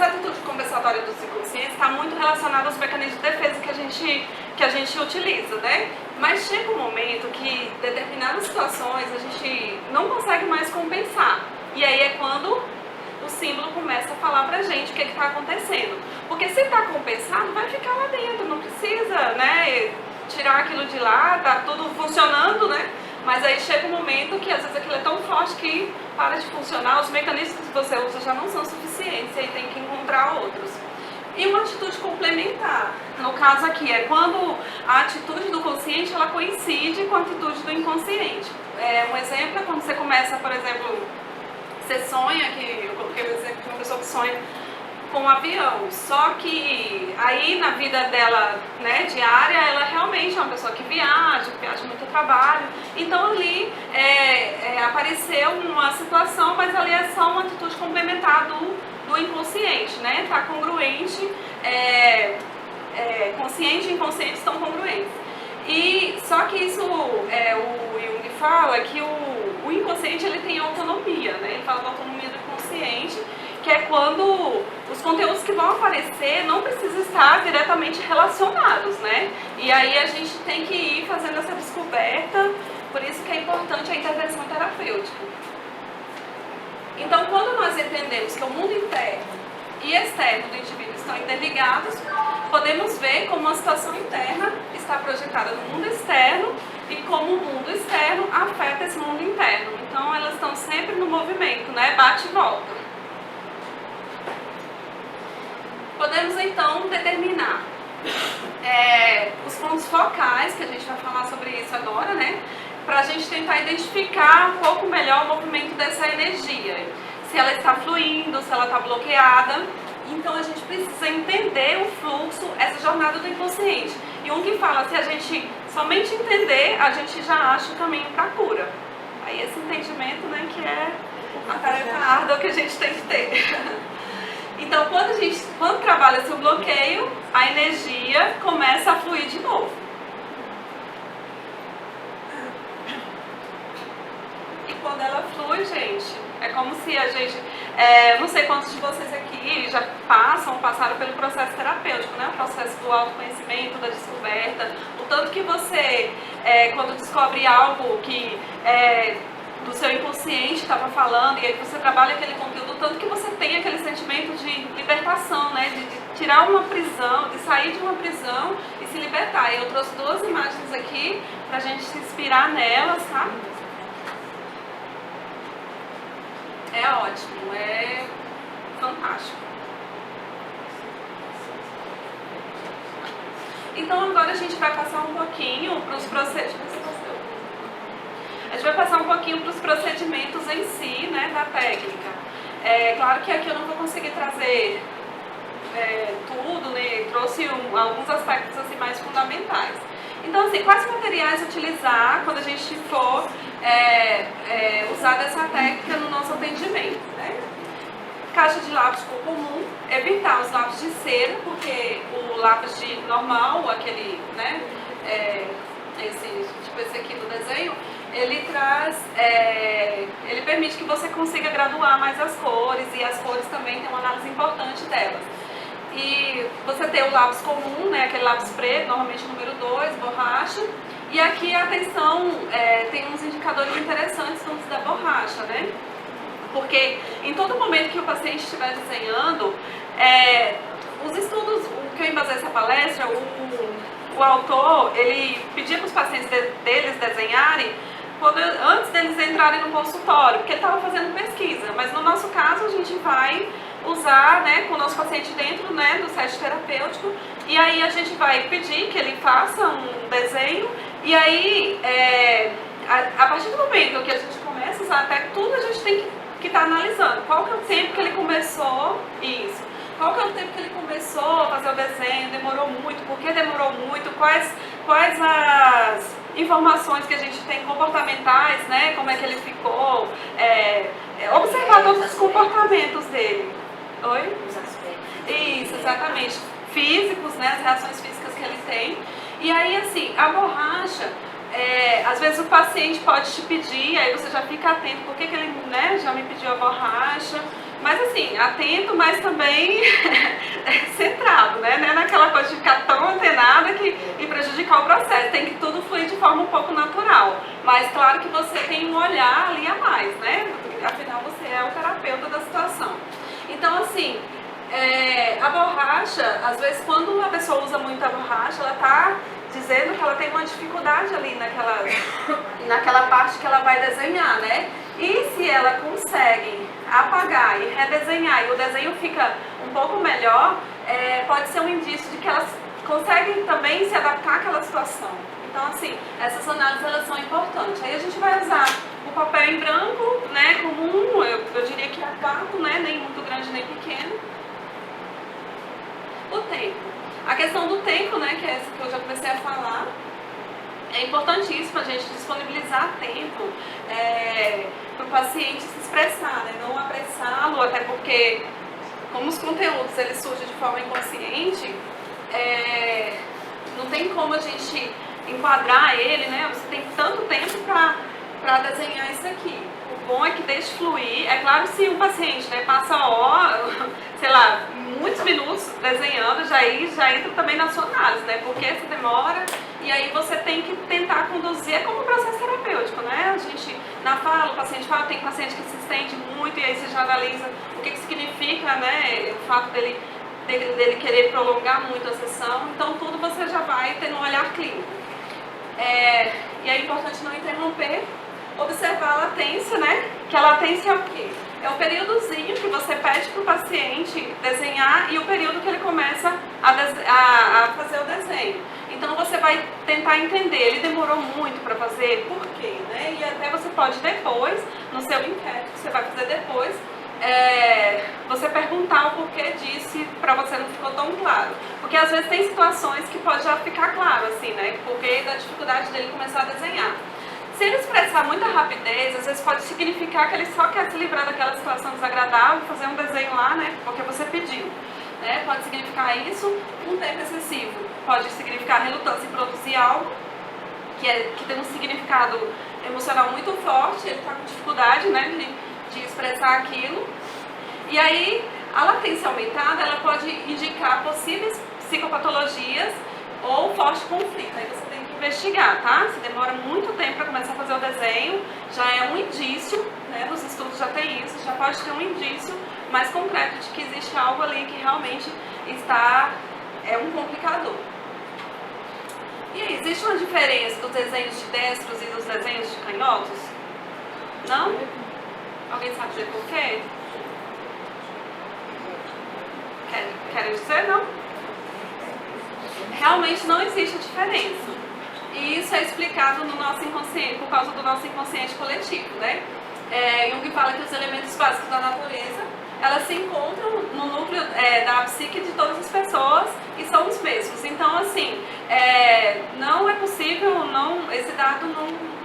atitude compensatória dos inconscientes está muito relacionada aos mecanismos de defesa que a gente utiliza, né? Mas chega um momento que em determinadas situações a gente não consegue mais compensar. E aí é quando o símbolo começa a falar pra gente o que está acontecendo. Porque se está compensado, vai ficar lá dentro, não precisa, né, tirar aquilo de lá, tá tudo funcionando, né? Mas aí chega um momento que às vezes aquilo é tão forte que para de funcionar, os mecanismos que você usa já não são suficientes, e aí tem que encontrar outros. E uma atitude complementar, no caso aqui, é quando a atitude do consciente ela coincide com a atitude do inconsciente. Um exemplo é quando você começa, por exemplo, você sonha, eu coloquei o exemplo de uma pessoa que sonha com um avião, só que aí na vida dela, né, diária, ela realmente é uma pessoa que viaja muito trabalho, então ali apareceu uma situação, mas ali é só uma atitude complementar do inconsciente, né, tá congruente, consciente e inconsciente estão congruentes. E só que isso, o Jung fala que o inconsciente ele tem autonomia, né, ele fala da autonomia do inconsciente, que é quando os conteúdos que vão aparecer não precisam estar diretamente relacionados, né? E aí a gente tem que ir fazendo essa descoberta, por isso que é importante a intervenção terapêutica. Então, quando nós entendemos que o mundo interno e externo do indivíduo estão interligados, podemos ver como a situação interna está projetada no mundo externo e como o mundo externo afeta esse mundo interno. Então, elas estão sempre no movimento, né? Bate e volta. Podemos então determinar os pontos focais, que a gente vai falar sobre isso agora, né? Para a gente tentar identificar um pouco melhor o movimento dessa energia. Se ela está fluindo, se ela está bloqueada. Então a gente precisa entender o fluxo, essa jornada do inconsciente. E Jung fala, se a gente somente entender, a gente já acha o caminho para a cura. Aí esse entendimento, né, que é a tarefa árdua que a gente tem que ter. Então, quando trabalha seu bloqueio, a energia começa a fluir de novo. E quando ela flui, gente, é como se a gente... não sei quantos de vocês aqui já passaram pelo processo terapêutico, né? O processo do autoconhecimento, da descoberta. O tanto que você, quando descobre algo que... do seu inconsciente estava falando, e aí você trabalha aquele conteúdo, tanto que você tem aquele sentimento de libertação, né? De tirar uma prisão, de sair de uma prisão e se libertar. E eu trouxe 2 imagens aqui pra gente se inspirar nelas, tá? É ótimo, é fantástico. Então agora a gente vai passar um pouquinho para os procedimentos. A gente vai passar um pouquinho para os procedimentos em si, né, da técnica. Claro que aqui eu não vou conseguir trazer tudo, né, trouxe alguns aspectos assim, mais fundamentais. Então, assim, quais materiais utilizar quando a gente for usar dessa técnica no nosso atendimento, né? Caixa de lápis cor comum, evitar os lápis de cera, porque o lápis de normal, aquele, né, esse aqui do desenho, ele traz, ele permite que você consiga graduar mais as cores, e as cores também tem uma análise importante delas. E você tem o lápis comum, né, aquele lápis preto, normalmente número 2, borracha. E aqui, atenção, tem uns indicadores interessantes no uso da borracha, né? Porque em todo momento que o paciente estiver desenhando, os estudos, o que eu embasei essa palestra, o autor, ele pedia para os pacientes deles desenharem antes deles entrarem no consultório, porque ele estava fazendo pesquisa. Mas no nosso caso, a gente vai usar, né, com o nosso paciente dentro, né, do set terapêutico, e aí a gente vai pedir que ele faça um desenho, e aí, a partir do momento que a gente começa a usar até tudo, a gente tem que estar analisando qual que é o tempo que ele começou isso, qual que é o tempo que ele começou a fazer o desenho, demorou muito, por que demorou muito, quais as informações que a gente tem comportamentais, né, como é que ele ficou, observar todos os comportamentos dele. Oi? Os aspectos. Isso, exatamente. Físicos, né, as reações físicas que ele tem. E aí, assim, a borracha, às vezes o paciente pode te pedir, aí você já fica atento, por que ele, né, já me pediu a borracha. Mas assim, atento, mas também centrado, né? Não é naquela coisa de ficar tão antenada e prejudicar o processo. Tem que tudo fluir de forma um pouco natural. Mas claro que você tem um olhar ali a mais, né? Afinal, você é o terapeuta da situação. Então, assim, a borracha, às vezes quando a pessoa usa muito a borracha, ela está dizendo que ela tem uma dificuldade ali naquela parte que ela vai desenhar, né? E se ela consegue apagar e redesenhar e o desenho fica um pouco melhor, pode ser um indício de que elas conseguem também se adaptar àquela situação. Então, assim, essas análises elas são importantes. Aí a gente vai usar o papel em branco, né, comum, eu diria que A4, né, nem muito grande nem pequeno. O tempo. A questão do tempo, né, que é essa que eu já comecei a falar, é importantíssimo a gente disponibilizar tempo para o paciente se expressar, né, não apressá-lo, até porque, como os conteúdos eles surgem de forma inconsciente, não tem como a gente enquadrar ele, né? Você tem tanto tempo para desenhar isso aqui. O bom é que deixe fluir. É claro, se o paciente, né, passa sei lá, muitos minutos desenhando, já entra também na sua análise, né? Porque você demora e aí você tem que tentar conduzir, é como um processo terapêutico, né? A gente, na fala, o paciente fala, tem paciente que se estende muito e aí você já analisa o que significa, né, o fato dele querer prolongar muito a sessão. Então tudo você já vai ter um olhar clínico. E é importante não interromper, observar a latência, né? Que a latência é o quê? É o períodozinho que você pede para o paciente desenhar e o período que ele começa a fazer o desenho. Então você vai tentar entender, ele demorou muito para fazer, por quê? Né? E até você pode depois, no seu inquérito que você vai fazer depois, você perguntar o porquê disso para você não ficou tão claro. Porque às vezes tem situações que pode já ficar claro, assim, né? Porque da dificuldade dele começar a desenhar. Se ele expressar muita rapidez, às vezes pode significar que ele só quer se livrar daquela situação desagradável, fazer um desenho lá, né, porque você pediu. Né? Pode significar isso, um tempo excessivo. Pode significar relutância em produzir algo, que tem um significado emocional muito forte, ele está com dificuldade, né, de expressar aquilo. E aí, a latência aumentada, ela pode indicar possíveis psicopatologias ou forte conflito. Aí você tem que investigar, tá? Se demora muito tempo para começar a fazer o desenho, já é um indício, né? Nos estudos já tem isso, já pode ter um indício mais concreto de que existe algo ali que realmente é um complicador. E aí, existe uma diferença dos desenhos de destros e dos desenhos de canhotos? Não? Alguém sabe dizer por quê? Querem dizer, não? Realmente não existe a diferença. E isso é explicado no nosso inconsciente, por causa do nosso inconsciente coletivo, né? Jung fala que os elementos básicos da natureza, elas se encontram no núcleo da psique de todas as pessoas e são os mesmos. Então, assim, não é possível, esse dado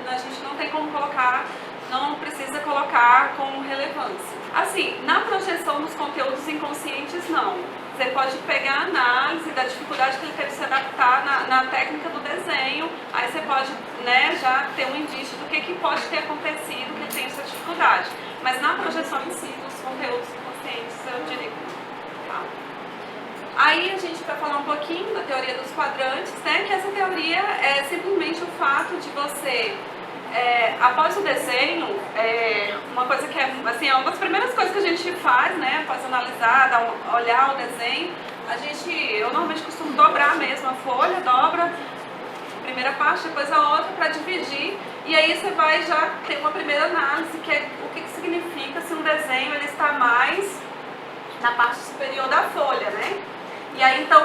a gente não tem como colocar, não precisa colocar como relevância. Assim, na projeção dos conteúdos inconscientes, não. Você pode pegar a análise da dificuldade que ele teve de se adaptar na técnica do desenho, aí você pode, né, já ter um indício do que pode ter acontecido, que ele tem essa dificuldade. Mas na projeção em si, dos conteúdos inconscientes, eu diria que não. Tá? Aí a gente vai falar um pouquinho da teoria dos quadrantes, né, que essa teoria é simplesmente o fato de você... após o desenho, uma coisa que assim, é uma das primeiras coisas que a gente faz, né, após analisar, olhar o desenho, eu normalmente costumo dobrar mesmo a folha, dobra a primeira parte, depois a outra para dividir, e aí você vai já ter uma primeira análise, que é o que significa se um desenho ele está mais na parte superior da folha, né? E aí então,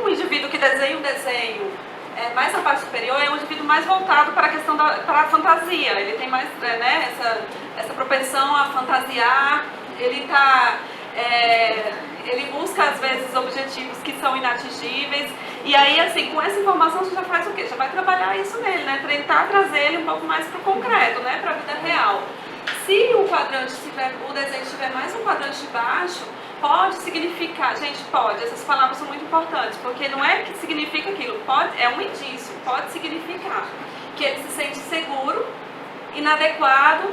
um indivíduo que desenha um desenho mais na parte superior é um indivíduo mais voltado para a questão para a fantasia. Ele tem mais, né, essa propensão a fantasiar, ele busca às vezes objetivos que são inatingíveis. E aí, assim, com essa informação você já faz o quê? Já vai trabalhar isso nele, né? Tentar trazer ele um pouco mais para o concreto, né? Para a vida real. Se o desenho tiver mais um quadrante de baixo, pode significar, gente, pode, essas palavras são muito importantes, porque não é que significa aquilo, é um indício, pode significar que ele se sente seguro, inadequado,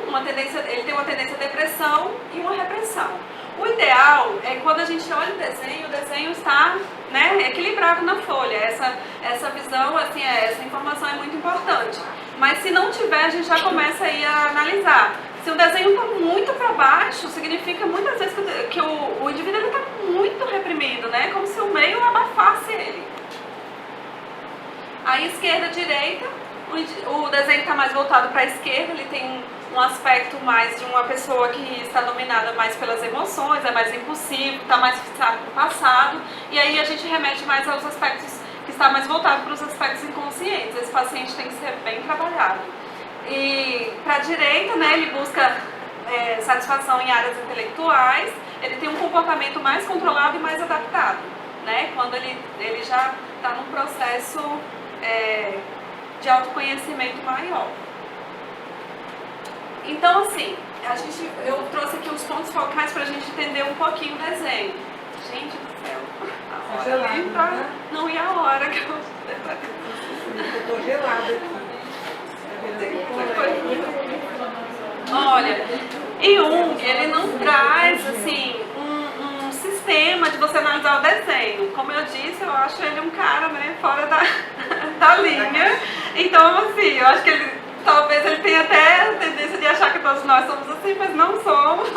ele tem uma tendência à depressão e uma repressão. O ideal é quando a gente olha o desenho está, né, equilibrado na folha, essa visão, assim, essa informação é muito importante. Mas se não tiver, a gente já começa aí a analisar. Se o desenho está muito para baixo, significa muitas vezes que o indivíduo está muito reprimido, né? Como se o meio abafasse ele. Aí, esquerda, direita, o desenho está mais voltado para a esquerda, ele tem um aspecto mais de uma pessoa que está dominada mais pelas emoções, é mais impulsivo, está mais fixado no passado, e aí a gente remete mais aos aspectos que está mais voltado para os aspectos inconscientes. Esse paciente tem que ser bem trabalhado. E para a direita, né, ele busca satisfação em áreas intelectuais, ele tem um comportamento mais controlado e mais adaptado, né, quando ele já está num processo de autoconhecimento maior. Então, assim, eu trouxe aqui os pontos focais para a gente entender um pouquinho o desenho. Gente do céu, a hora gelado, ali né? não ia a hora que eu... Eu tô gelada aqui. Olha, Jung, ele não traz, assim, um sistema de você analisar o desenho. Como eu disse, eu acho ele um cara, né, fora da linha. Então, assim, eu acho que talvez ele tenha até a tendência de achar que todos nós somos assim, mas não somos.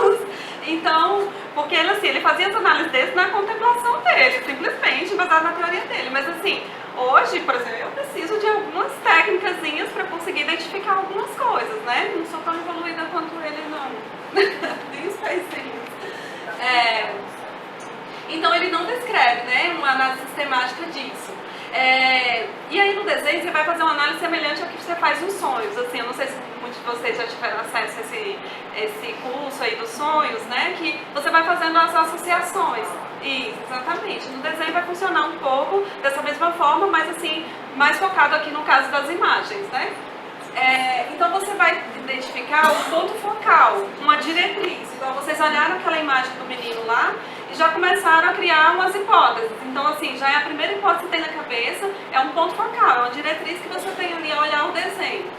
Então, porque ele fazia as análises dele na contemplação dele, simplesmente baseado na teoria dele. Mas assim, hoje, por exemplo, eu preciso de algumas técnicazinhas para conseguir identificar algumas coisas, né? Não sou tão evoluída quanto ele, não. Nem os pezinhos. Então ele não descreve, né, uma análise sistemática disso. E aí no desenho você vai fazer uma análise semelhante ao que você faz nos sonhos. Assim, eu não sei se muitos de vocês já tiveram acesso a esse curso aí dos sonhos, né? Que você vai fazendo as associações. Isso, exatamente. No desenho vai funcionar um pouco dessa mesma forma, mas assim, mais focado aqui no caso das imagens, né? Então você vai identificar um ponto focal, uma diretriz. Então vocês olharam aquela imagem do menino lá e já começaram a criar umas hipóteses. Então assim, já é a primeira hipótese que tem na cabeça, é um ponto focal, é uma diretriz que você tem ali a olhar o desenho.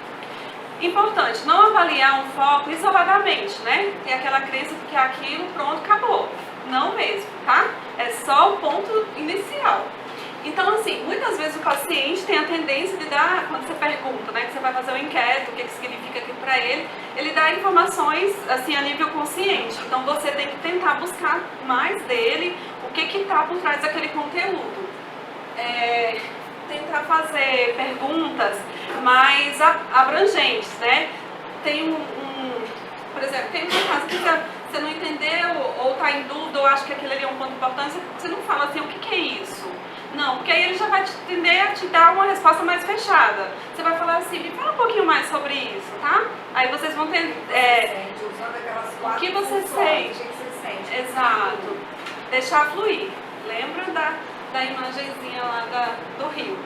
Importante, não avaliar um foco isoladamente, né? Tem aquela crença de que aquilo, pronto, acabou. Não mesmo, tá? É só o ponto inicial. Então, assim, muitas vezes o paciente tem a tendência de dar, quando você pergunta, né, que você vai fazer um inquérito, o que significa aquilo para ele dá informações, assim, a nível consciente. Então, você tem que tentar buscar mais dele, o que está por trás daquele conteúdo. Tentar fazer perguntas mais abrangentes, né? Tem por exemplo, tem uma frase que você não entendeu, ou está em dúvida, ou acha que aquilo ali é um ponto importante, você não fala assim, o que é isso? Não, porque aí ele já vai tender a te dar uma resposta mais fechada. Você vai falar assim, me fala um pouquinho mais sobre isso, tá? Aí vocês vão ter... o que você sente? Exato. Deixar fluir. Lembra da imagenzinha lá do rio.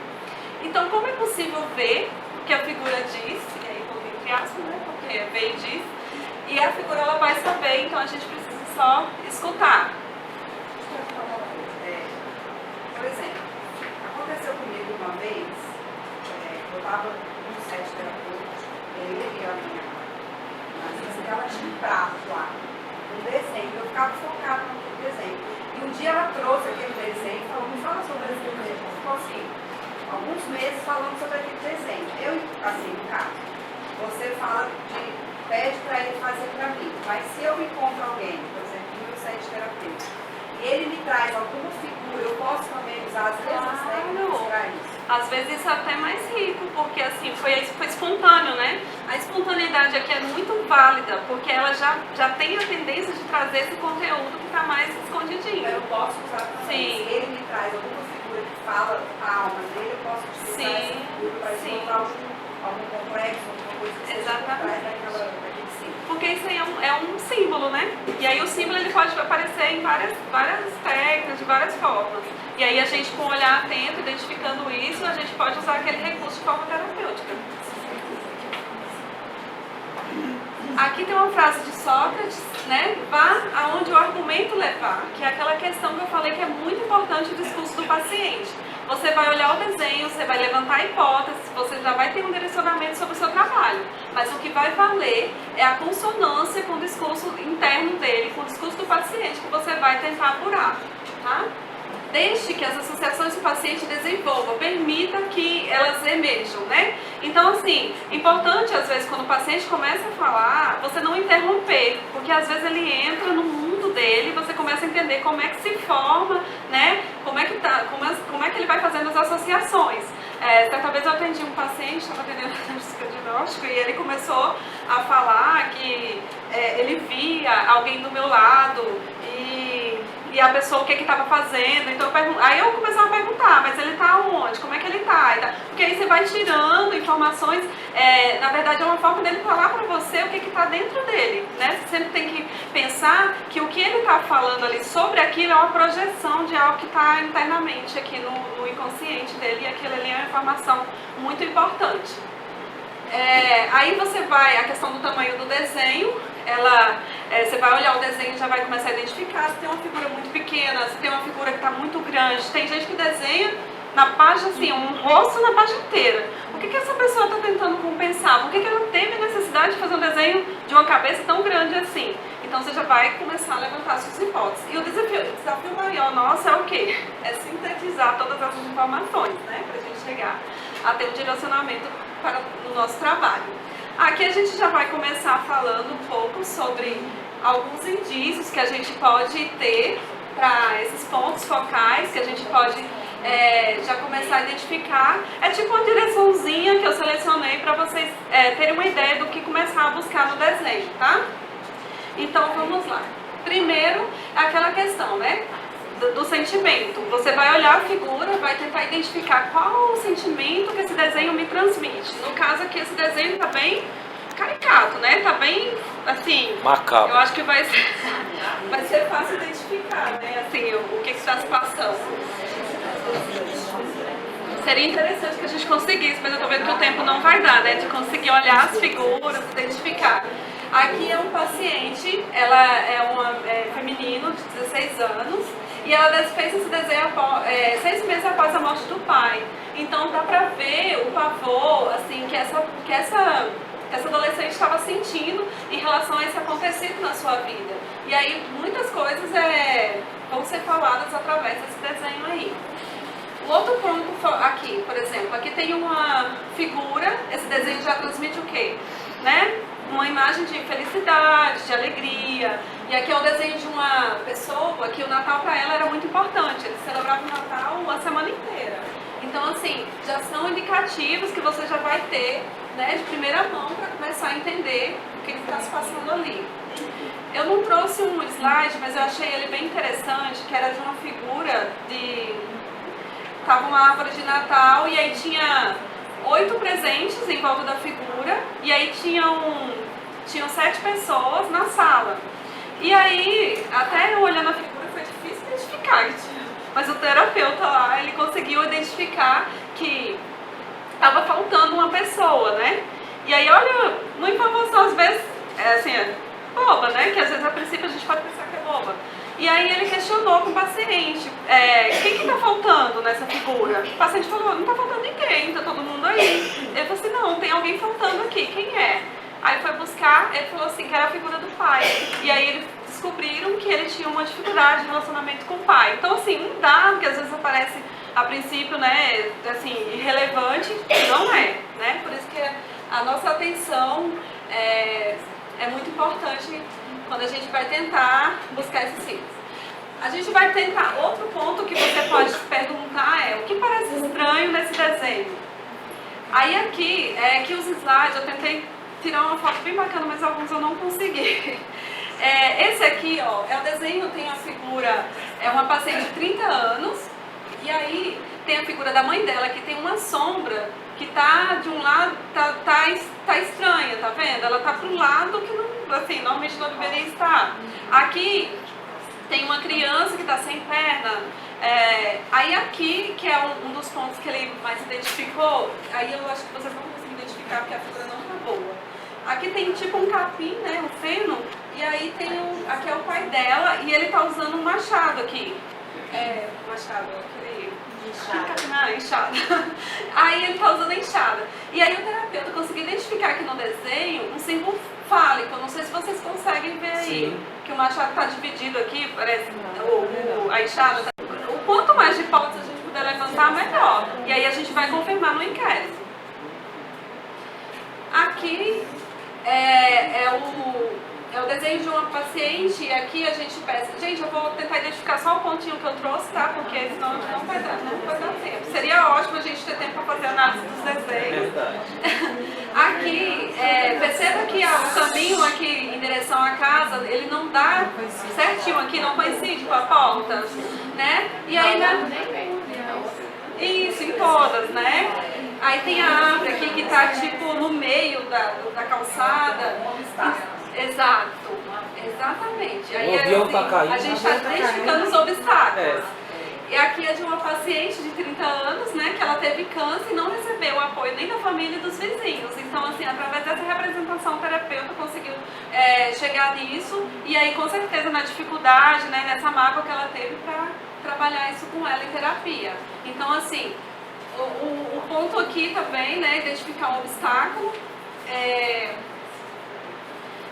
Então, como é possível ver o que a figura diz, e aí vou entre aspas, né? Porque é ver e diz, e a figura ela vai saber, então a gente precisa só escutar. Por exemplo, aconteceu comigo uma vez, eu estava no set terapêutico, ele e a minha nazista, ela tinha um prato lá, um desenho, eu ficava focada naquele desenho. E um dia ela trouxe aquele desenho e falou, me fala sobre esse desenho. Ficou assim, alguns meses falando sobre aquele desenho. Eu, assim, no caso, você fala pede para ele fazer para mim, mas se eu encontro alguém, por exemplo, no meu set terapêutico, e ele me traz alguma figura, eu posso também usar as mesmas técnicas para isso? Às vezes isso é até mais rico, porque assim, foi espontâneo, né? A espontaneidade aqui é muito válida, porque ela já tem a tendência de trazer esse conteúdo que está mais escondidinho. Eu posso usar também. Sim. Se ele me traz alguma figura que fala a alma dele, eu posso utilizar essa figura para encontrar algum complexo, alguma coisa que seja por trás daquele símbolo. Porque isso aí é um símbolo, né? E aí o símbolo ele pode aparecer em várias técnicas, de várias formas. E aí a gente, com o olhar atento, identificando isso, a gente pode usar aquele recurso de forma terapêutica. Aqui tem uma frase de Sócrates, né? Vá aonde o argumento levar, que é aquela questão que eu falei que é muito importante o discurso do paciente. Você vai olhar o desenho, você vai levantar hipóteses, você já vai ter um direcionamento sobre o seu trabalho. Mas o que vai valer é a consonância com o discurso interno dele, com o discurso do paciente, que você vai tentar apurar, tá? Deixe que as associações que o paciente desenvolva, permita que elas emerjam, né? Então, assim, importante, às vezes, quando o paciente começa a falar, você não interromper, porque às vezes ele entra no mundo dele, você começa a entender como é que se forma, né? Como é que ele vai fazendo as associações. Certa vez eu atendi um paciente, estava atendendo o diagnóstico, e ele começou a falar que ele via alguém do meu lado e a pessoa o que estava fazendo. Então aí eu comecei a perguntar, mas ele está onde? Como é que ele está? Porque aí você vai tirando informações, na verdade é uma forma dele falar para você o que está dentro dele, né? Você sempre tem que pensar que o que ele está falando ali sobre aquilo é uma projeção de algo que está internamente aqui no inconsciente dele, e aquilo ali é uma informação muito importante. Aí você vai, a questão do tamanho do desenho, você vai olhar o desenho e já vai começar a identificar se tem uma figura muito pequena, se tem uma figura que está muito grande. Tem gente que desenha na página, assim, um rosto na página inteira. O que essa pessoa está tentando compensar? Por que ela teve necessidade de fazer um desenho de uma cabeça tão grande assim? Então você já vai começar a levantar suas hipóteses. E o desafio maior nosso é o quê? É sintetizar todas essas informações, né? Para a gente chegar a ter um direcionamento para o nosso trabalho. Aqui a gente já vai começar falando um pouco sobre alguns indícios que a gente pode ter para esses pontos focais, que a gente pode já começar a identificar. É tipo uma direçãozinha que eu selecionei para vocês terem uma ideia do que começar a buscar no desenho, tá? Então vamos lá. Primeiro, aquela questão, né? Do sentimento. Você vai olhar a figura, vai tentar identificar qual o sentimento que esse desenho me transmite. No caso aqui, esse desenho tá bem caricato, né? Tá bem, assim... macabro. Eu acho que vai ser fácil identificar, né? Assim, o que está se passando. Seria interessante que a gente conseguisse, mas eu tô vendo que o tempo não vai dar, né? De conseguir olhar as figuras, identificar. Aqui é um paciente, ela é feminino de 16 anos e ela fez esse desenho 6 meses após a morte do pai. Então dá pra ver o pavor, assim, que essa adolescente estava sentindo em relação a esse acontecido na sua vida. E aí muitas coisas vão ser faladas através desse desenho aí. O outro ponto aqui, por exemplo, aqui tem uma figura, esse desenho já transmite o quê? Né? Uma imagem de felicidade, de alegria. E aqui é o desenho de uma pessoa que o Natal para ela era muito importante. Eles celebravam o Natal uma semana inteira. Então, assim, já são indicativos que você já vai ter, né, de primeira mão para começar a entender o que está se passando ali. Eu não trouxe um slide, mas eu achei ele bem interessante, que era de uma figura de... Tava uma árvore de Natal e aí tinha 8 presentes em volta da figura e aí tinham 7 pessoas na sala. E aí, até eu olhando a figura foi difícil identificar, mas o terapeuta lá, ele conseguiu identificar que estava faltando uma pessoa, né? E aí, olha, uma informação às vezes é boba, né? Que às vezes a princípio a gente pode pensar que é boba. E aí ele questionou com o paciente, quem que tá faltando nessa figura? O paciente falou, não tá faltando ninguém, tá todo mundo aí. Ele falou assim, não, tem alguém faltando aqui, quem é? Aí foi buscar, ele falou assim, que era a figura do pai. E aí eles descobriram que ele tinha uma dificuldade de relacionamento com o pai. Então assim, um dado que às vezes aparece a princípio, né, assim, irrelevante, não é, né? Por isso que a nossa atenção é muito importante quando a gente vai tentar buscar esses signos. A gente vai tentar, outro ponto que você pode perguntar o que parece estranho nesse desenho? Aí aqui, que os slides, eu tentei tirar uma foto bem bacana, mas alguns eu não consegui. Esse aqui, ó, é o desenho, tem a figura, é uma paciente de 30 anos, e aí tem a figura da mãe dela, que tem uma sombra que tá de um lado, tá estranha, tá vendo? Ela tá pro lado que não, assim, normalmente não deveria estar. Aqui tem uma criança que tá sem perna. Aí aqui, que é um dos pontos que ele mais identificou, aí eu acho que vocês não conseguem identificar porque a figura não tá boa. Aqui tem tipo um capim, né, um feno, e aí tem aqui é o pai dela e ele tá usando um machado aqui. Machado, aquele... enxada. Aí ele tá usando a enxada. E aí o terapeuta conseguiu identificar aqui no desenho um símbolo fálico. Não sei se vocês conseguem ver aí. Sim. Que o machado tá dividido aqui, parece a enxada. O quanto mais de hipóteses a gente puder levantar, melhor. E aí a gente vai confirmar no inquérito. Aqui é o desenho de uma paciente e aqui a gente pensa, gente, eu vou tentar identificar só o pontinho que eu trouxe, tá? Porque senão não vai dar tempo. Seria ótimo a gente ter tempo para fazer análise dos desenhos. Aqui, perceba que o caminho aqui em direção à casa, ele não dá certinho aqui, não coincide com a porta, né? E aí, isso, em todas, né? Aí tem a árvore aqui que tá tipo no meio da calçada. Exato, exatamente. Aí a gente está identificando os obstáculos. E aqui é de uma paciente de 30 anos, né, que ela teve câncer e não recebeu o apoio nem da família e dos vizinhos. Então, assim, através dessa representação, o terapeuta conseguiu chegar nisso e aí, com certeza, na dificuldade, né, nessa mágoa que ela teve para trabalhar isso com ela em terapia. Então, assim, o ponto aqui também, né, identificar um obstáculo.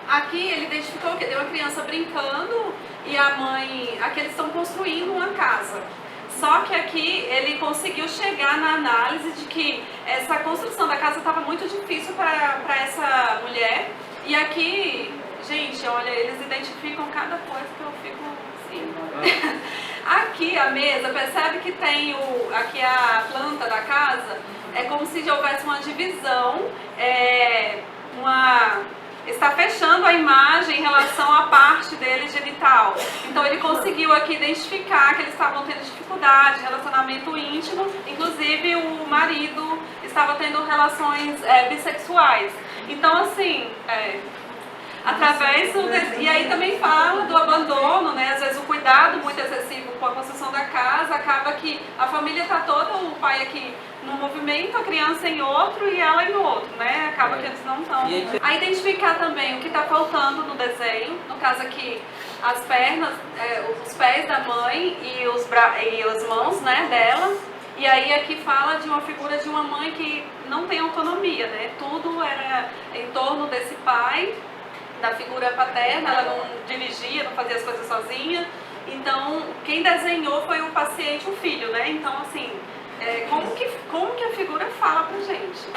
Aqui ele identificou que deu uma criança brincando e a mãe... Aqui eles estão construindo uma casa. Só que aqui ele conseguiu chegar na análise de que essa construção da casa estava muito difícil para essa mulher. E aqui, gente, olha, eles identificam cada coisa que eu fico assim... Aqui a mesa, percebe que tem aqui a planta da casa, é como se já houvesse uma divisão, está fechando a imagem em relação à parte dele genital. Então ele conseguiu aqui identificar que eles estavam tendo dificuldade, relacionamento íntimo, inclusive o marido estava tendo relações bissexuais. Então assim, através e aí também fala do abandono, né? Às vezes o cuidado muito excessivo com a construção da casa acaba que a família está toda, o pai aqui num movimento, a criança em outro e ela em outro, né? Acaba que eles não estão. A identificar também o que está faltando no desenho, no caso aqui, as pernas, os pés da mãe e as mãos, né, dela. E aí aqui fala de uma figura de uma mãe que não tem autonomia, né? Tudo era em torno desse pai, da figura paterna, ela não dirigia, não fazia as coisas sozinha. Então, quem desenhou foi o paciente, o filho, né? Então, assim, como que a figura fala pra gente?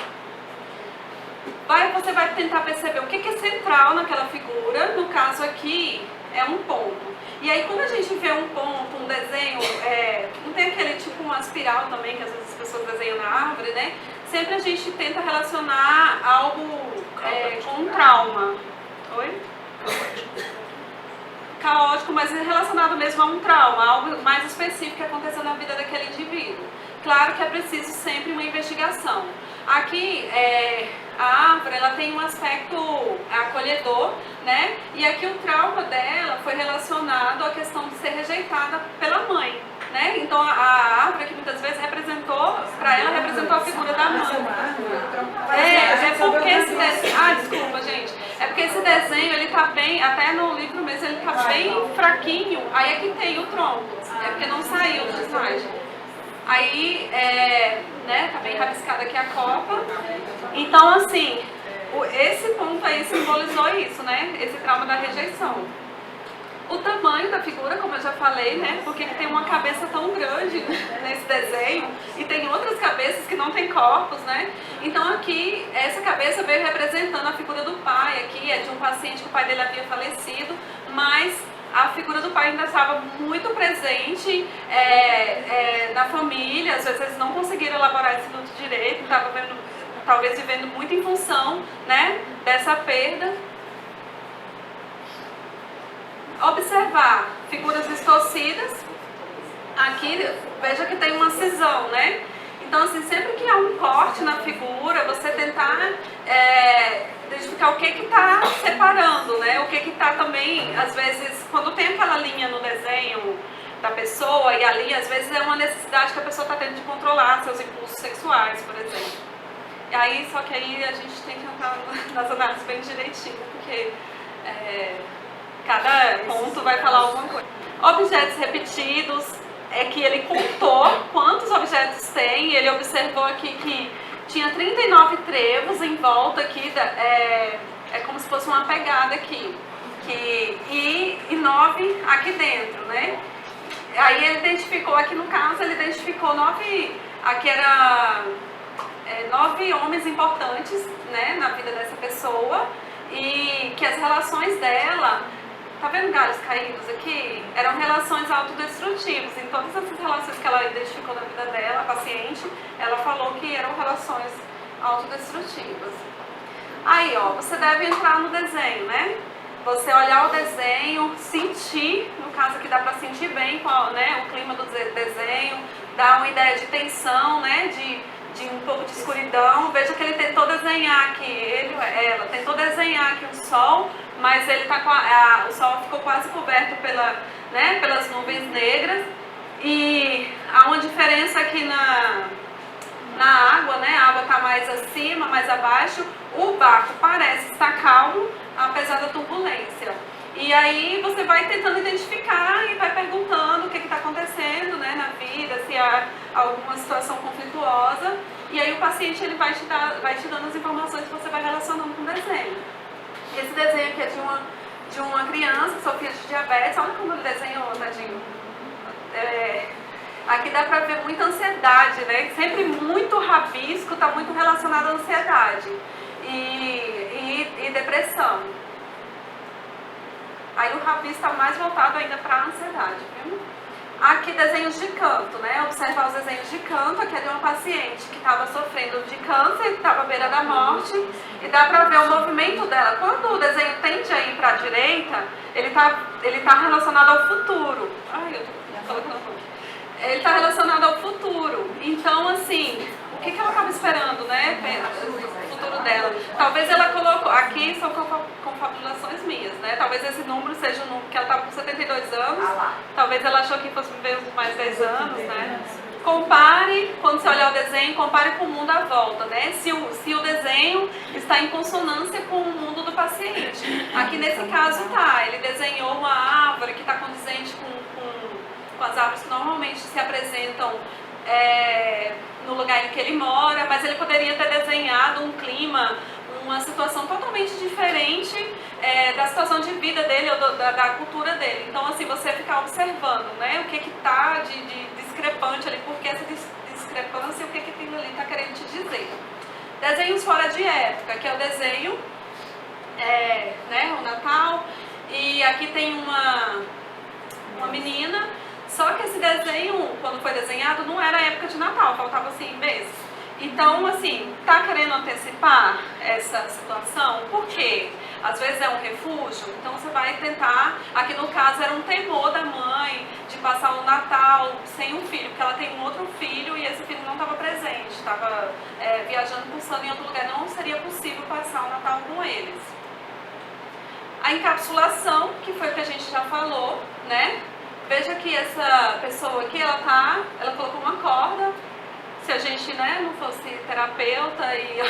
Você vai tentar perceber o que é central naquela figura, no caso aqui, é um ponto. E aí, quando a gente vê um ponto, um desenho, não tem aquele tipo uma espiral também, que às vezes as pessoas desenham na árvore, né? Sempre a gente tenta relacionar algo com um trauma. Oi? Caótico, mas relacionado mesmo a um trauma, algo mais específico que aconteceu na vida daquele indivíduo. Claro que é preciso sempre uma investigação. Aqui, a árvore, ela tem um aspecto acolhedor, né? E aqui o trauma dela foi relacionado à questão de ser rejeitada pela mãe, né? Então a árvore que muitas vezes representou, para ela representou a figura da mãe. Porque esse desenho, desculpa, gente. É porque esse desenho, ele tá bem, até no livro mesmo, ele tá bem fraquinho. Aí aqui tem o tronco, é porque não saiu do slide. Aí, né, tá bem rabiscada aqui a copa. Então, assim, esse ponto aí simbolizou isso, né? Esse trauma da rejeição. O tamanho da figura, como eu já falei, né? Porque tem uma cabeça tão grande nesse desenho e tem outras cabeças que não tem corpos, né? Então aqui, essa cabeça veio representando a figura do pai. Aqui é de um paciente que o pai dele havia falecido, mas a figura do pai ainda estava muito presente na família. Às vezes eles não conseguiram elaborar esse luto direito, estavam talvez vivendo muito em função, né, dessa perda. Observar figuras distorcidas. Aqui, veja que tem uma cisão, né? Então, assim, sempre que há um corte na figura, você tentar identificar o que está separando, né? O que está também, às vezes, quando tem aquela linha no desenho da pessoa, e ali, às vezes, é uma necessidade que a pessoa está tendo de controlar seus impulsos sexuais, por exemplo. E aí, só que aí a gente tem que entrar nas análises bem direitinho, porque cada ponto vai falar alguma coisa. Objetos repetidos, é que ele contou quantos objetos tem, ele observou aqui que tinha 39 trevos em volta aqui, é como se fosse uma pegada aqui, e 9 aqui dentro, né? Aí ele identificou, aqui no caso, ele identificou 9, aqui era 9 homens importantes, né, na vida dessa pessoa, e que as relações dela, tá vendo galhos caídos aqui? Eram relações autodestrutivas. Em todas essas relações que ela identificou na vida dela, a paciente, ela falou que eram relações autodestrutivas. Aí, ó, você deve entrar no desenho, né? Você olhar o desenho, sentir, no caso aqui dá pra sentir bem né, o clima do desenho, dá uma ideia de tensão, né, de um pouco de escuridão. Veja que ele tentou desenhar aqui, ela tentou desenhar aqui um sol, mas ele tá o sol ficou quase coberto pelas nuvens negras, e há uma diferença aqui na água, né? A água está mais acima, mais abaixo. O barco parece estar calmo, apesar da turbulência. E aí você vai tentando identificar e vai perguntando o que está acontecendo, né, na vida, se há alguma situação conflituosa. E aí o paciente ele vai te dando as informações que você vai relacionando com o desenho. Esse desenho aqui é de uma criança que sofria de diabetes. Olha como ele desenhou, tadinho. Aqui dá pra ver muita ansiedade, né? Sempre muito rabisco, tá muito relacionado à ansiedade e depressão. Aí o rabisco está mais voltado ainda para a ansiedade, viu? Aqui desenhos de canto, né? Observar os desenhos de canto. Aqui é de uma paciente que estava sofrendo de câncer, que estava à beira da morte, e dá para ver o movimento dela. Quando o desenho tende a ir para a direita, ele tá relacionado ao futuro. Ai, eu tô colocando. Ele está relacionado ao futuro. Então, assim, o que ela estava esperando, né? O futuro dela. Talvez ela colocou, aqui são confabulações minhas, né? Talvez esse número seja um número que ela estava com 72 anos. Talvez ela achou que fosse viver mais 10 anos, né? compare, quando você olhar o desenho, compare com o mundo à volta, né? Se o desenho está em consonância com o mundo do paciente. Aqui nesse caso tá, ele desenhou uma árvore que está condizente com as árvores que normalmente se apresentam no lugar em que ele mora, mas ele poderia ter desenhado um clima, uma situação totalmente diferente da situação de vida dele ou da cultura dele. Então, assim, você ficar observando, né, o que está de discrepante ali, porque essa discrepância, o que aquilo ali está querendo te dizer. Desenhos fora de época, que é o desenho, né, o Natal, e aqui tem uma menina, só que esse desenho, quando foi desenhado, não era a época de Natal, faltava assim meses. Então, assim, tá querendo antecipar essa situação? Por quê? Às vezes é um refúgio, então você vai tentar, aqui no caso era um temor da mãe de passar o Natal sem um filho, porque ela tem um outro filho e esse filho não estava presente, estava viajando, cursando em outro lugar, não seria possível passar o Natal com eles. A encapsulação, que foi o que a gente já falou, né? Veja que essa pessoa aqui, ela colocou uma corda. Se a gente, né, não fosse terapeuta e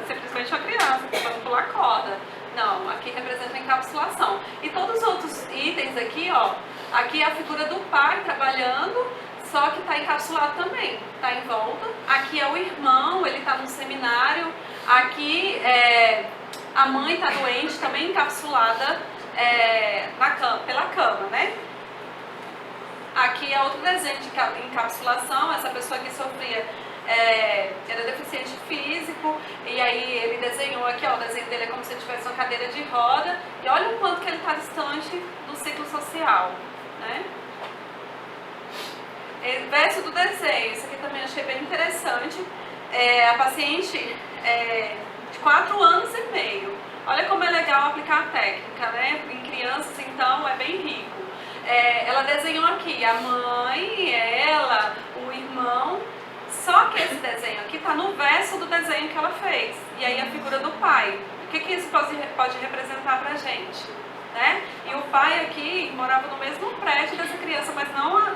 simplesmente uma criança que vai pular corda. Não, aqui representa a encapsulação. E todos os outros itens aqui, ó, aqui é a figura do pai trabalhando, só que está encapsulado também, está em volta. Aqui é o irmão, ele está num seminário. Aqui a mãe está doente, também encapsulada pela cama, né? Aqui é outro desenho de encapsulação, essa pessoa que sofria, era deficiente físico, e aí ele desenhou aqui, ó, o desenho dele é como se ele tivesse uma cadeira de roda, e olha o quanto que ele está distante do ciclo social, né? Verso do desenho, isso aqui também achei bem interessante, a paciente de 4 anos e meio, olha como é legal aplicar a técnica, né? Em crianças, então, é bem rico. Ela desenhou aqui a mãe, ela, o irmão, só que esse desenho aqui está no verso do desenho que ela fez. E aí a figura do pai. O que isso pode representar pra gente? Né? E o pai aqui morava no mesmo prédio dessa criança, mas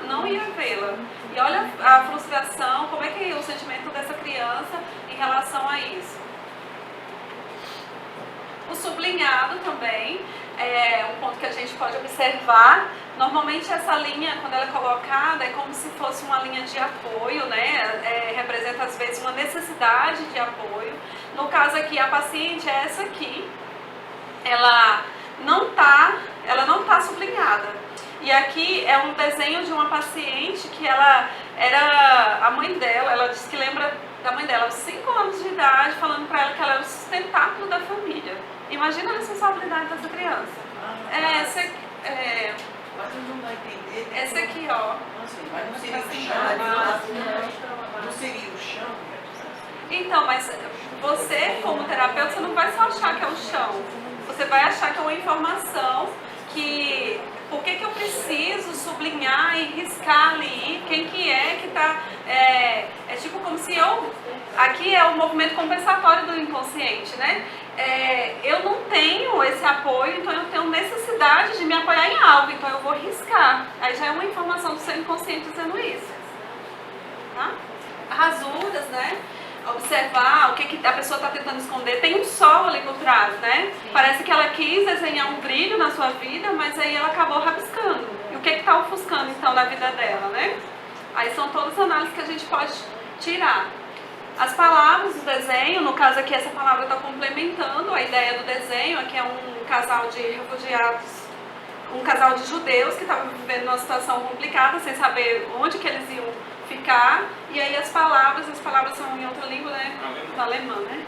não ia vê-la. E olha a frustração, como é que é o sentimento dessa criança em relação a isso. O sublinhado também é um ponto que a gente pode observar. Normalmente essa linha, quando ela é colocada, é como se fosse uma linha de apoio, né? Representa às vezes uma necessidade de apoio. No caso aqui, a paciente é essa aqui, ela não tá sublinhada. E aqui é um desenho de uma paciente que ela era a mãe dela, ela disse que lembra da mãe dela aos 5 anos de idade, falando para ela que ela era o sustentáculo da família. Imagina a responsabilidade dessa criança. Mas não vai entender. Essa aqui, ó. Mas não seria o chão. Não seria o chão. Então, mas você, como terapeuta, você não vai só achar que é o chão. Você vai achar que é uma informação que... Por que eu preciso sublinhar e riscar ali? Quem que é que tá... É tipo como se eu... Aqui é o movimento compensatório do inconsciente, né? Eu não tenho esse apoio, então eu tenho necessidade de me apoiar em algo, então eu vou riscar. Aí já é uma informação do seu inconsciente dizendo isso. Tá? Rasuras, né? Observar o que a pessoa está tentando esconder. Tem um sol ali por trás, né? Sim. Parece que ela quis desenhar um brilho na sua vida, mas aí ela acabou rabiscando. E o que está ofuscando, então, na vida dela, né? Aí são todas as análises que a gente pode tirar. As palavras do desenho, no caso aqui, essa palavra está complementando a ideia do desenho. Aqui é um casal de refugiados, um casal de judeus que estavam vivendo uma situação complicada, sem saber onde que eles iam ficar. E aí as palavras são em outra língua, né? No alemão, né?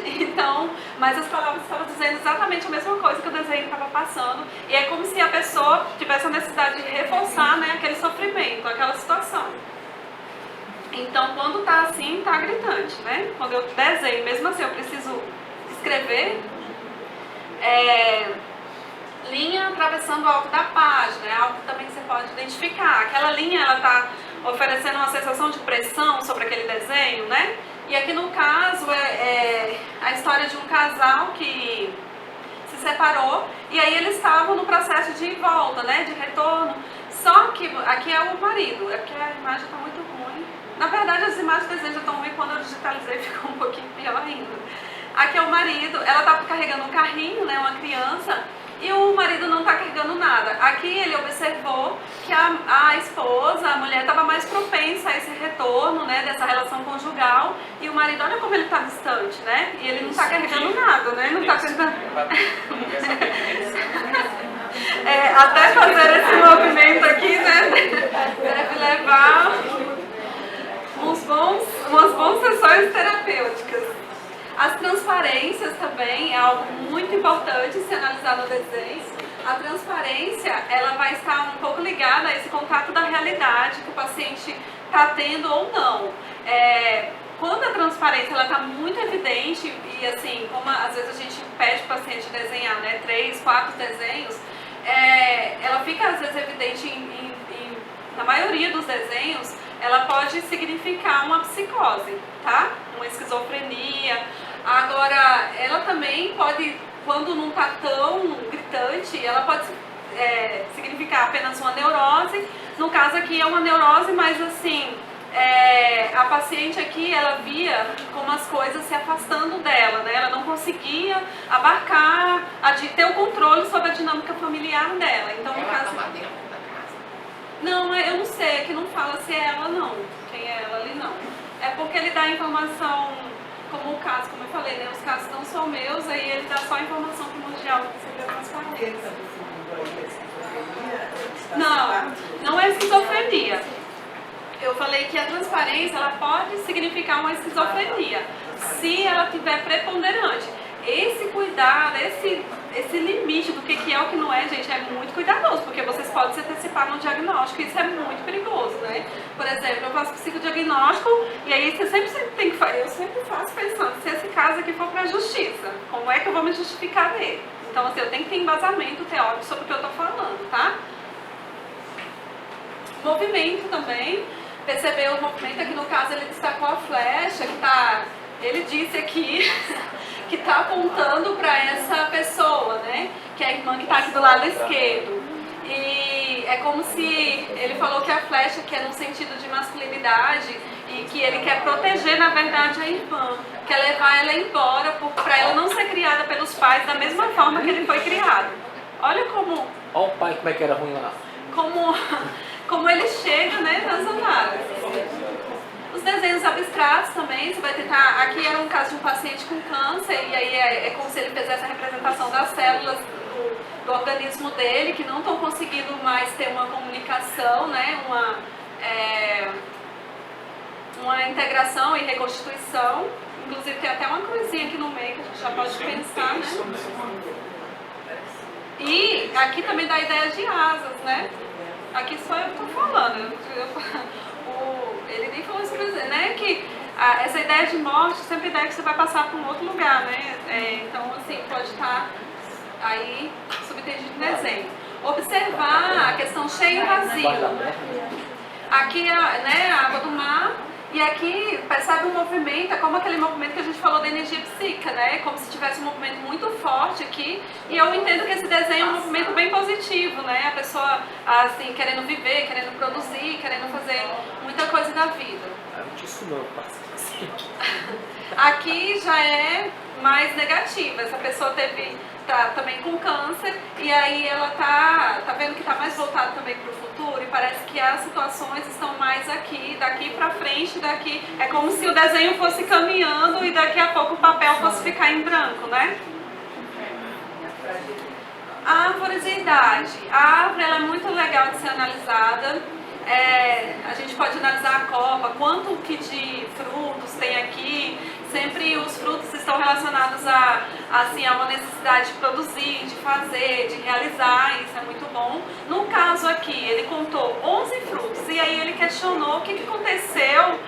Então, mas as palavras estavam dizendo exatamente a mesma coisa que o desenho estava passando. E é como se a pessoa tivesse a necessidade de reforçar, né, aquele sofrimento, aquela situação. Então, quando está assim, está gritante, né? Quando eu desenho, mesmo assim, eu preciso escrever. Linha atravessando o alto da página, é algo que também você pode identificar. Aquela linha, ela está oferecendo uma sensação de pressão sobre aquele desenho, né? E aqui no caso, é a história de um casal que se separou e aí eles estavam no processo de volta, né? De retorno. Só que aqui é o marido, é porque a imagem está muito ruim. Na verdade, as imagens do desenho já estão ruins, quando eu digitalizei ficou um pouquinho pior ainda. Aqui é o marido, ela está carregando um carrinho, né, uma criança, e o marido não está carregando nada. Aqui ele observou que a esposa, a mulher, estava mais propensa a esse retorno, né, dessa relação conjugal, e o marido, olha como ele está distante, né, e ele não está carregando nada, né, não está tentando... até fazer esse movimento aqui, né, deve levar umas boas sessões terapêuticas. As transparências também é algo muito importante se analisar no desenho. A transparência, ela vai estar um pouco ligada a esse contato da realidade que o paciente está tendo ou não. Quando a transparência está muito evidente, e assim, como às vezes a gente pede para o paciente desenhar, né, 3, 4 desenhos, ela fica às vezes evidente na maioria dos desenhos, ela pode significar uma psicose, tá? Uma esquizofrenia. Agora, ela também pode, quando não está tão gritante, ela pode significar apenas uma neurose. No caso aqui é uma neurose, mas assim, a paciente aqui, ela via como as coisas se afastando dela, né? Ela não conseguia abarcar, ter o controle sobre a dinâmica familiar dela. Então, no caso... Não, eu não sei, que não fala se é ela não, quem é ela ali não. É porque ele dá informação, como o caso, como eu falei, né? Os casos não são meus, aí ele dá só a informação primordial sobre a transparência. Não é esquizofrenia. Eu falei que a transparência, ela pode significar uma esquizofrenia, se ela tiver preponderante. Esse cuidado, esse limite do que é o que não é, gente, é muito cuidadoso, porque vocês podem se antecipar no diagnóstico, e isso é muito perigoso, né? Por exemplo, eu faço psicodiagnóstico, e aí você sempre tem que fazer, eu sempre faço pensando, se esse caso aqui for para a justiça, como é que eu vou me justificar nele? Então, assim, eu tenho que ter embasamento teórico sobre o que eu estou falando, tá? Movimento também, percebeu o movimento aqui, no caso ele destacou a flecha, que tá, ele disse aqui... que está apontando para essa pessoa, né? Que é a irmã que está aqui do lado esquerdo. E é como se ele falou que a flecha que é no sentido de masculinidade e que ele quer proteger, na verdade, a irmã. Quer levar ela embora para ela não ser criada pelos pais da mesma forma que ele foi criado. Olha como... Olha o pai como é que era ruim lá. Como ele chega, né, nas análises. Os desenhos abstratos também, você vai tentar... Aqui era um caso de um paciente com câncer, e aí é como se ele fizesse a representação das células do organismo dele, que não estão conseguindo mais ter uma comunicação, né? Uma integração e reconstituição. Inclusive tem até uma coisinha aqui no meio que a gente já pode pensar, né? E aqui também dá a ideia de asas, né? Aqui só eu estou falando. Ele nem falou isso pra dizer, né? Que essa ideia de morte sempre é ideia que você vai passar para um outro lugar, né? Então, assim, pode estar aí subtendido no desenho. Observar a questão cheio e vazio. Aqui, né, a água do mar. E aqui percebe um movimento, é como aquele movimento que a gente falou da energia psíquica, né? Como se tivesse um movimento muito forte aqui. E eu entendo que esse desenho é um movimento bem positivo, né? A pessoa, assim, querendo viver, querendo produzir, querendo fazer muita coisa da vida. Isso não, paciente. Aqui já é mais negativa. Essa pessoa tá também com câncer e aí ela tá vendo que tá mais voltado também para o futuro e parece que as situações estão mais aqui, daqui para frente, daqui. É como se o desenho fosse caminhando e daqui a pouco o papel fosse ficar em branco, né? A arvoresidade. A árvore ela é muito legal de ser analisada. A gente pode analisar a copa, quanto que de frutos tem aqui. Sempre os frutos estão relacionados a uma necessidade de produzir, de fazer, de realizar, isso é muito bom. No caso aqui, ele contou 11 frutos e aí ele questionou o que aconteceu.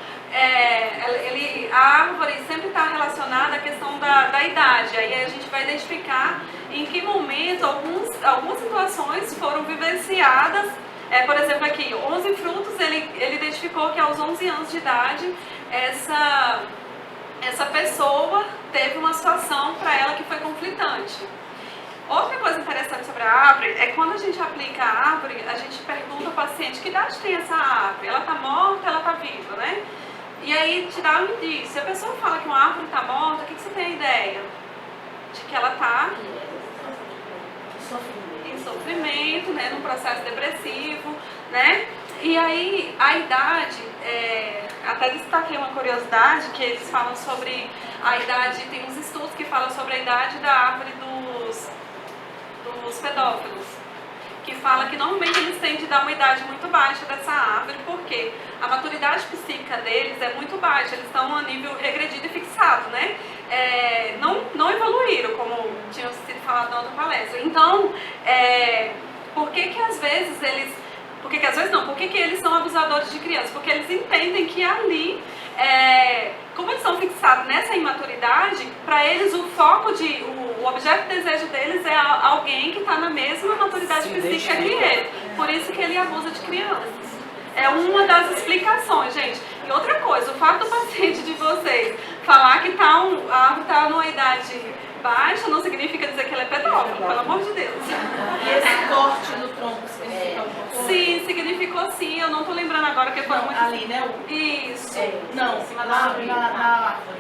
A árvore sempre está relacionada à questão da idade, aí a gente vai identificar em que momento algumas situações foram vivenciadas. Por exemplo, aqui, 11 frutos, ele identificou que aos 11 anos de idade, essa pessoa teve uma situação para ela que foi conflitante. Outra coisa interessante sobre a árvore é quando a gente aplica a árvore, a gente pergunta ao paciente que idade tem essa árvore, ela está morta, ela está viva, né? E aí te dá um indício. Se a pessoa fala que uma árvore está morta, o que você tem a ideia? De que ela está em sofrimento, né? Num processo depressivo, né? E aí a idade, até destaquei uma curiosidade, que eles falam sobre a idade, tem uns estudos que falam sobre a idade da árvore dos pedófilos, que fala que normalmente eles tendem a dar uma idade muito baixa dessa árvore, porque a maturidade psíquica deles é muito baixa, eles estão a nível regredido e fixado, né? Não evoluíram, como tinha sido falado na outra palestra. Então, por que às vezes eles... Por que às vezes não? Por que eles são abusadores de crianças? Porque eles entendem que ali, como eles são fixados nessa imaturidade, para eles o foco o objeto de desejo deles é alguém que está na mesma maturidade psíquica que ele. Por isso que ele abusa de crianças. É uma das explicações, gente. E outra coisa, o fato do paciente de vocês falar que a árvore está numa idade baixa não significa dizer que ele é pedófilo, pelo amor de Deus. E esse corte no tronco significa alguma coisa? Sim, significou sim. Eu não estou lembrando agora que foi muito... Ali, né? Isso. Não, na árvore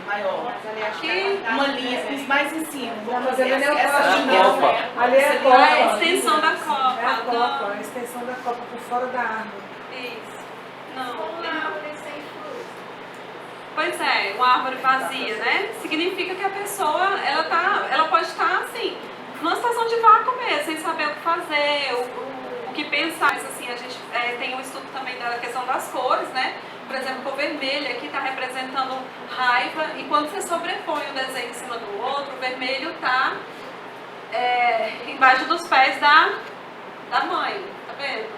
maior. Aqui. Uma linha, mais em cima. Mas ali não é o Essa corte, linha. Copa. Ali é a A copa. extensão da É a copa. copa, a extensão da copa por fora da árvore. Isso. Não. Pois é, uma árvore vazia, né? Significa que a pessoa, ela pode estar assim, numa situação de vácuo mesmo, sem saber o que fazer, o que pensar. Mas assim, a gente tem um estudo também da questão das cores, né? Por exemplo, o vermelho aqui está representando raiva, e quando você sobrepõe um desenho em cima do outro, o vermelho está embaixo dos pés da mãe, tá vendo?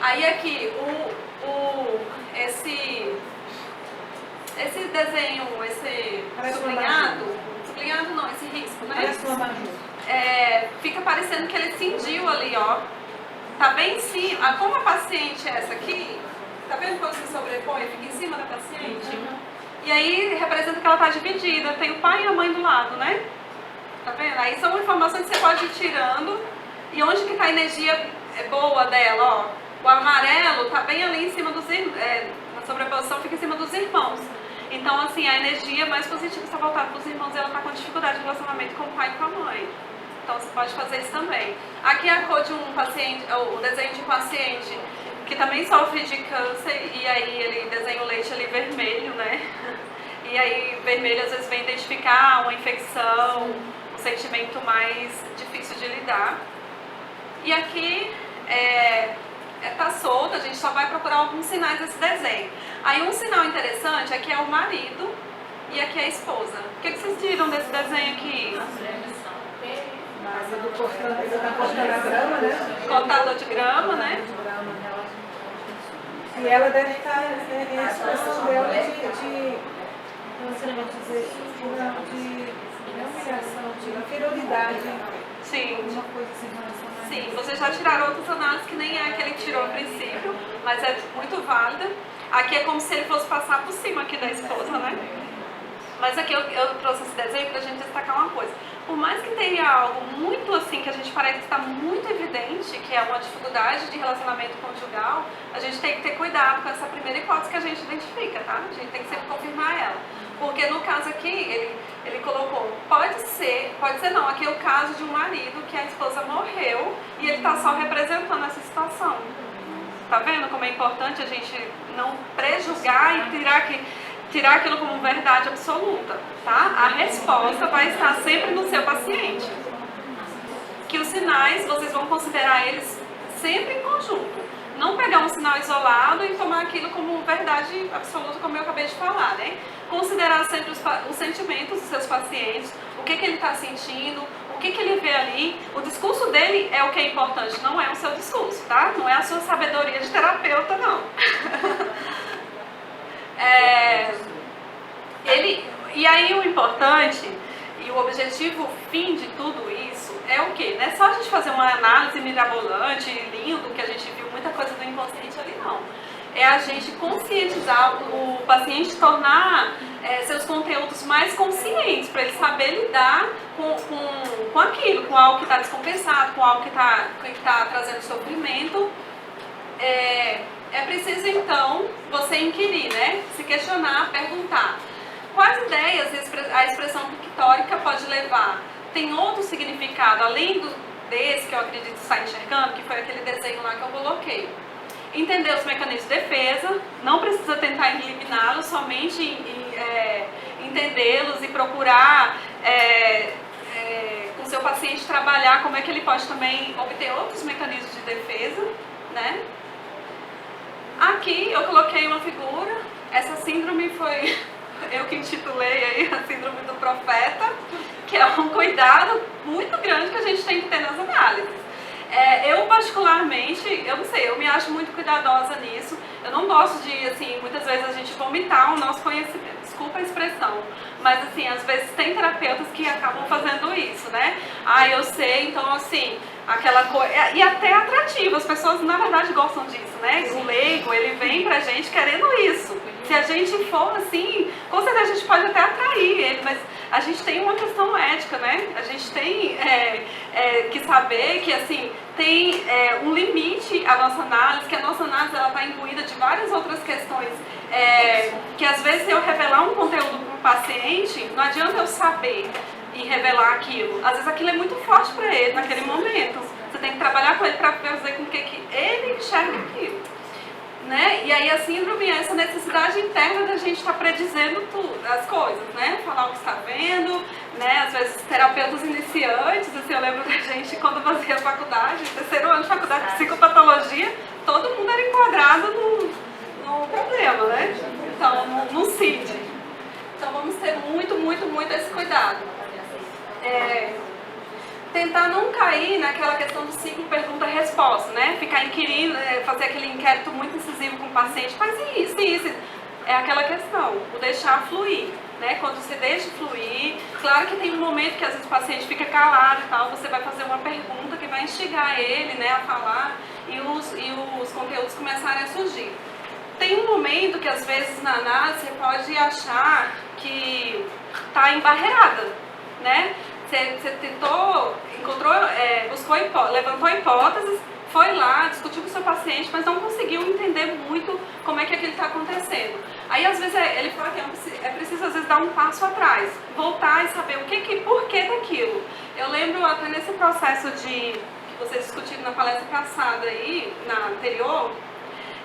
Aí aqui, esse desenho, esse sublinhado não, esse risco, né? Parece uma abajur. Fica parecendo que ele cindiu ali, ó. Tá bem em cima. Como a paciente é essa aqui, tá vendo quando se sobrepõe, fica em cima da paciente? E aí representa que ela tá dividida, tem o pai e a mãe do lado, né? Tá vendo? Aí são informações que você pode ir tirando. E onde que tá a energia boa dela, ó? O amarelo tá bem ali em cima dos irmãos, na sobreposição fica em cima dos irmãos. Então, assim, a energia mais positiva está voltada para os irmãos e ela está com dificuldade de relacionamento com o pai e com a mãe. Então, você pode fazer isso também. Aqui é a cor de um paciente, o desenho de um paciente que também sofre de câncer, e aí ele desenha o leite ali vermelho, né? E aí, vermelho às vezes vem identificar uma infecção, um sentimento mais difícil de lidar. E aqui tá solto, a gente só vai procurar alguns sinais desse desenho. Aí um sinal interessante aqui é o marido e aqui é a esposa. O que vocês tiram desse desenho aqui? Mas ele está cortando a grama, né? Cortador de grama, né? E ela deve estar em expressão dela de humilhação, de inferioridade. Sim. Alguma coisa assim em relação a Sim, vocês já tiraram outras análises que nem é a que ele tirou a princípio, mas é muito válida. Aqui é como se ele fosse passar por cima aqui da esposa, né? Mas aqui eu trouxe esse desenho pra gente destacar uma coisa. Por mais que tenha algo muito assim, que a gente parece que está muito evidente, que é uma dificuldade de relacionamento conjugal, a gente tem que ter cuidado com essa primeira hipótese que a gente identifica, tá? A gente tem que sempre confirmar ela. Porque no caso aqui, ele colocou, pode ser não, aqui é o caso de um marido que a esposa morreu e ele está só representando essa situação. Tá vendo como é importante a gente não prejulgar e tirar aquilo como verdade absoluta, tá? A resposta vai estar sempre no seu paciente. Que os sinais, vocês vão considerar eles sempre em conjunto. Não pegar um sinal isolado e tomar aquilo como verdade absoluta, como eu acabei de falar, né? Considerar sempre os sentimentos dos seus pacientes, o que ele está sentindo, o que ele vê ali. O discurso dele é o que é importante, não é o seu discurso, tá? Não é a sua sabedoria de terapeuta, não. E aí o importante e o objetivo fim de tudo isso é o quê? Não é só a gente fazer uma análise mirabolante, lindo, que a gente viu muita coisa do inconsciente ali, não. é a gente conscientizar o paciente, tornar seus conteúdos mais conscientes, para ele saber lidar com aquilo, com algo que está descompensado, com algo que está trazendo sofrimento. É preciso, então, você inquirir, né? Se questionar, perguntar. Quais ideias a expressão pictórica pode levar? Tem outro significado, além desse que eu acredito estar enxergando, que foi aquele desenho lá que eu coloquei. Entender os mecanismos de defesa, não precisa tentar eliminá-los, somente entendê-los e procurar com o seu paciente trabalhar como é que ele pode também obter outros mecanismos de defesa, né? Aqui eu coloquei uma figura, essa síndrome foi eu que intitulei aí a síndrome do profeta, que é um cuidado muito grande que a gente tem que ter nas análises. Eu particularmente, eu não sei, eu me acho muito cuidadosa nisso. Eu não gosto de, assim, muitas vezes a gente vomitar o nosso conhecimento, desculpa a expressão, mas assim, às vezes tem terapeutas que acabam fazendo isso, né? Eu sei, então assim, aquela coisa, e até atrativo, as pessoas na verdade gostam disso, né? O leigo, ele vem pra gente querendo isso. Se a gente for assim, com certeza a gente pode até atrair ele, mas a gente tem uma questão ética, né? A gente tem que saber que assim, tem um limite à nossa análise, que a nossa análise ela está imbuída de várias outras questões, que às vezes se eu revelar um conteúdo para o paciente, não adianta eu saber e revelar aquilo. Às vezes aquilo é muito forte para ele naquele momento. Você tem que trabalhar com ele para fazer com que ele enxergue aquilo. Né? E aí a síndrome é essa necessidade interna da gente estar predizendo tudo, as coisas, né? Falar o que está vendo, né? Às vezes terapeutas iniciantes, assim, eu lembro da gente quando fazia faculdade, terceiro ano de faculdade de psicopatologia, todo mundo era enquadrado no problema, né? Então, no CID. Então vamos ter muito esse cuidado. Tentar não cair naquela questão do ciclo pergunta-resposta, né? Ficar inquirindo, fazer aquele inquérito muito incisivo com o paciente, mas isso. É aquela questão, o deixar fluir, né? Quando você deixa fluir, claro que tem um momento que às vezes o paciente fica calado e tal, você vai fazer uma pergunta que vai instigar ele, né, a falar e os conteúdos começarem a surgir. Tem um momento que às vezes na análise você pode achar que está embarreada, né? Você tentou, encontrou, levantou hipóteses, foi lá, discutiu com o seu paciente, mas não conseguiu entender muito como é que aquilo está acontecendo. Aí, às vezes, ele fala que é preciso, às vezes, dar um passo atrás, voltar e saber por que daquilo. Eu lembro até nesse processo que vocês discutiram na palestra passada aí, na anterior,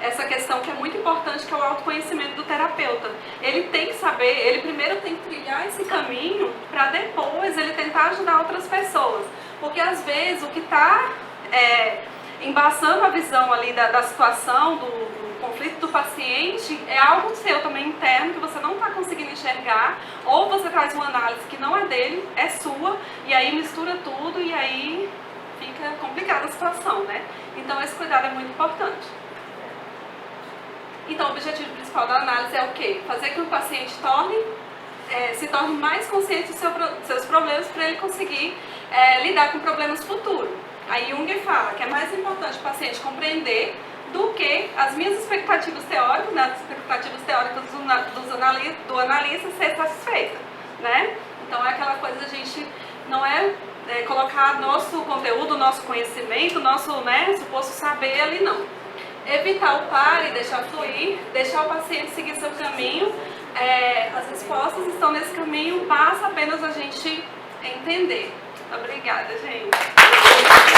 essa questão que é muito importante, que é o autoconhecimento do terapeuta. Ele tem que saber, ele primeiro tem que trilhar esse caminho para depois ele tentar ajudar outras pessoas. Porque às vezes o que está embaçando a visão ali da situação, do conflito do paciente, é algo seu também interno que você não está conseguindo enxergar, ou você traz uma análise que não é dele, é sua, e aí mistura tudo e aí fica complicada a situação, né? Então esse cuidado é muito importante. Então, o objetivo principal da análise é o quê? Fazer com que o paciente se torne mais consciente dos seus problemas para ele conseguir lidar com problemas futuros. Aí Jung fala que é mais importante o paciente compreender do que as minhas expectativas teóricas, né, as expectativas teóricas do analista ser satisfeita, né? Então é aquela coisa da gente não colocar nosso conteúdo, nosso conhecimento, nosso suposto saber ali não. Evitar o pare, deixar fluir, deixar o paciente seguir seu caminho. As respostas estão nesse caminho, basta apenas a gente entender. Obrigada, gente.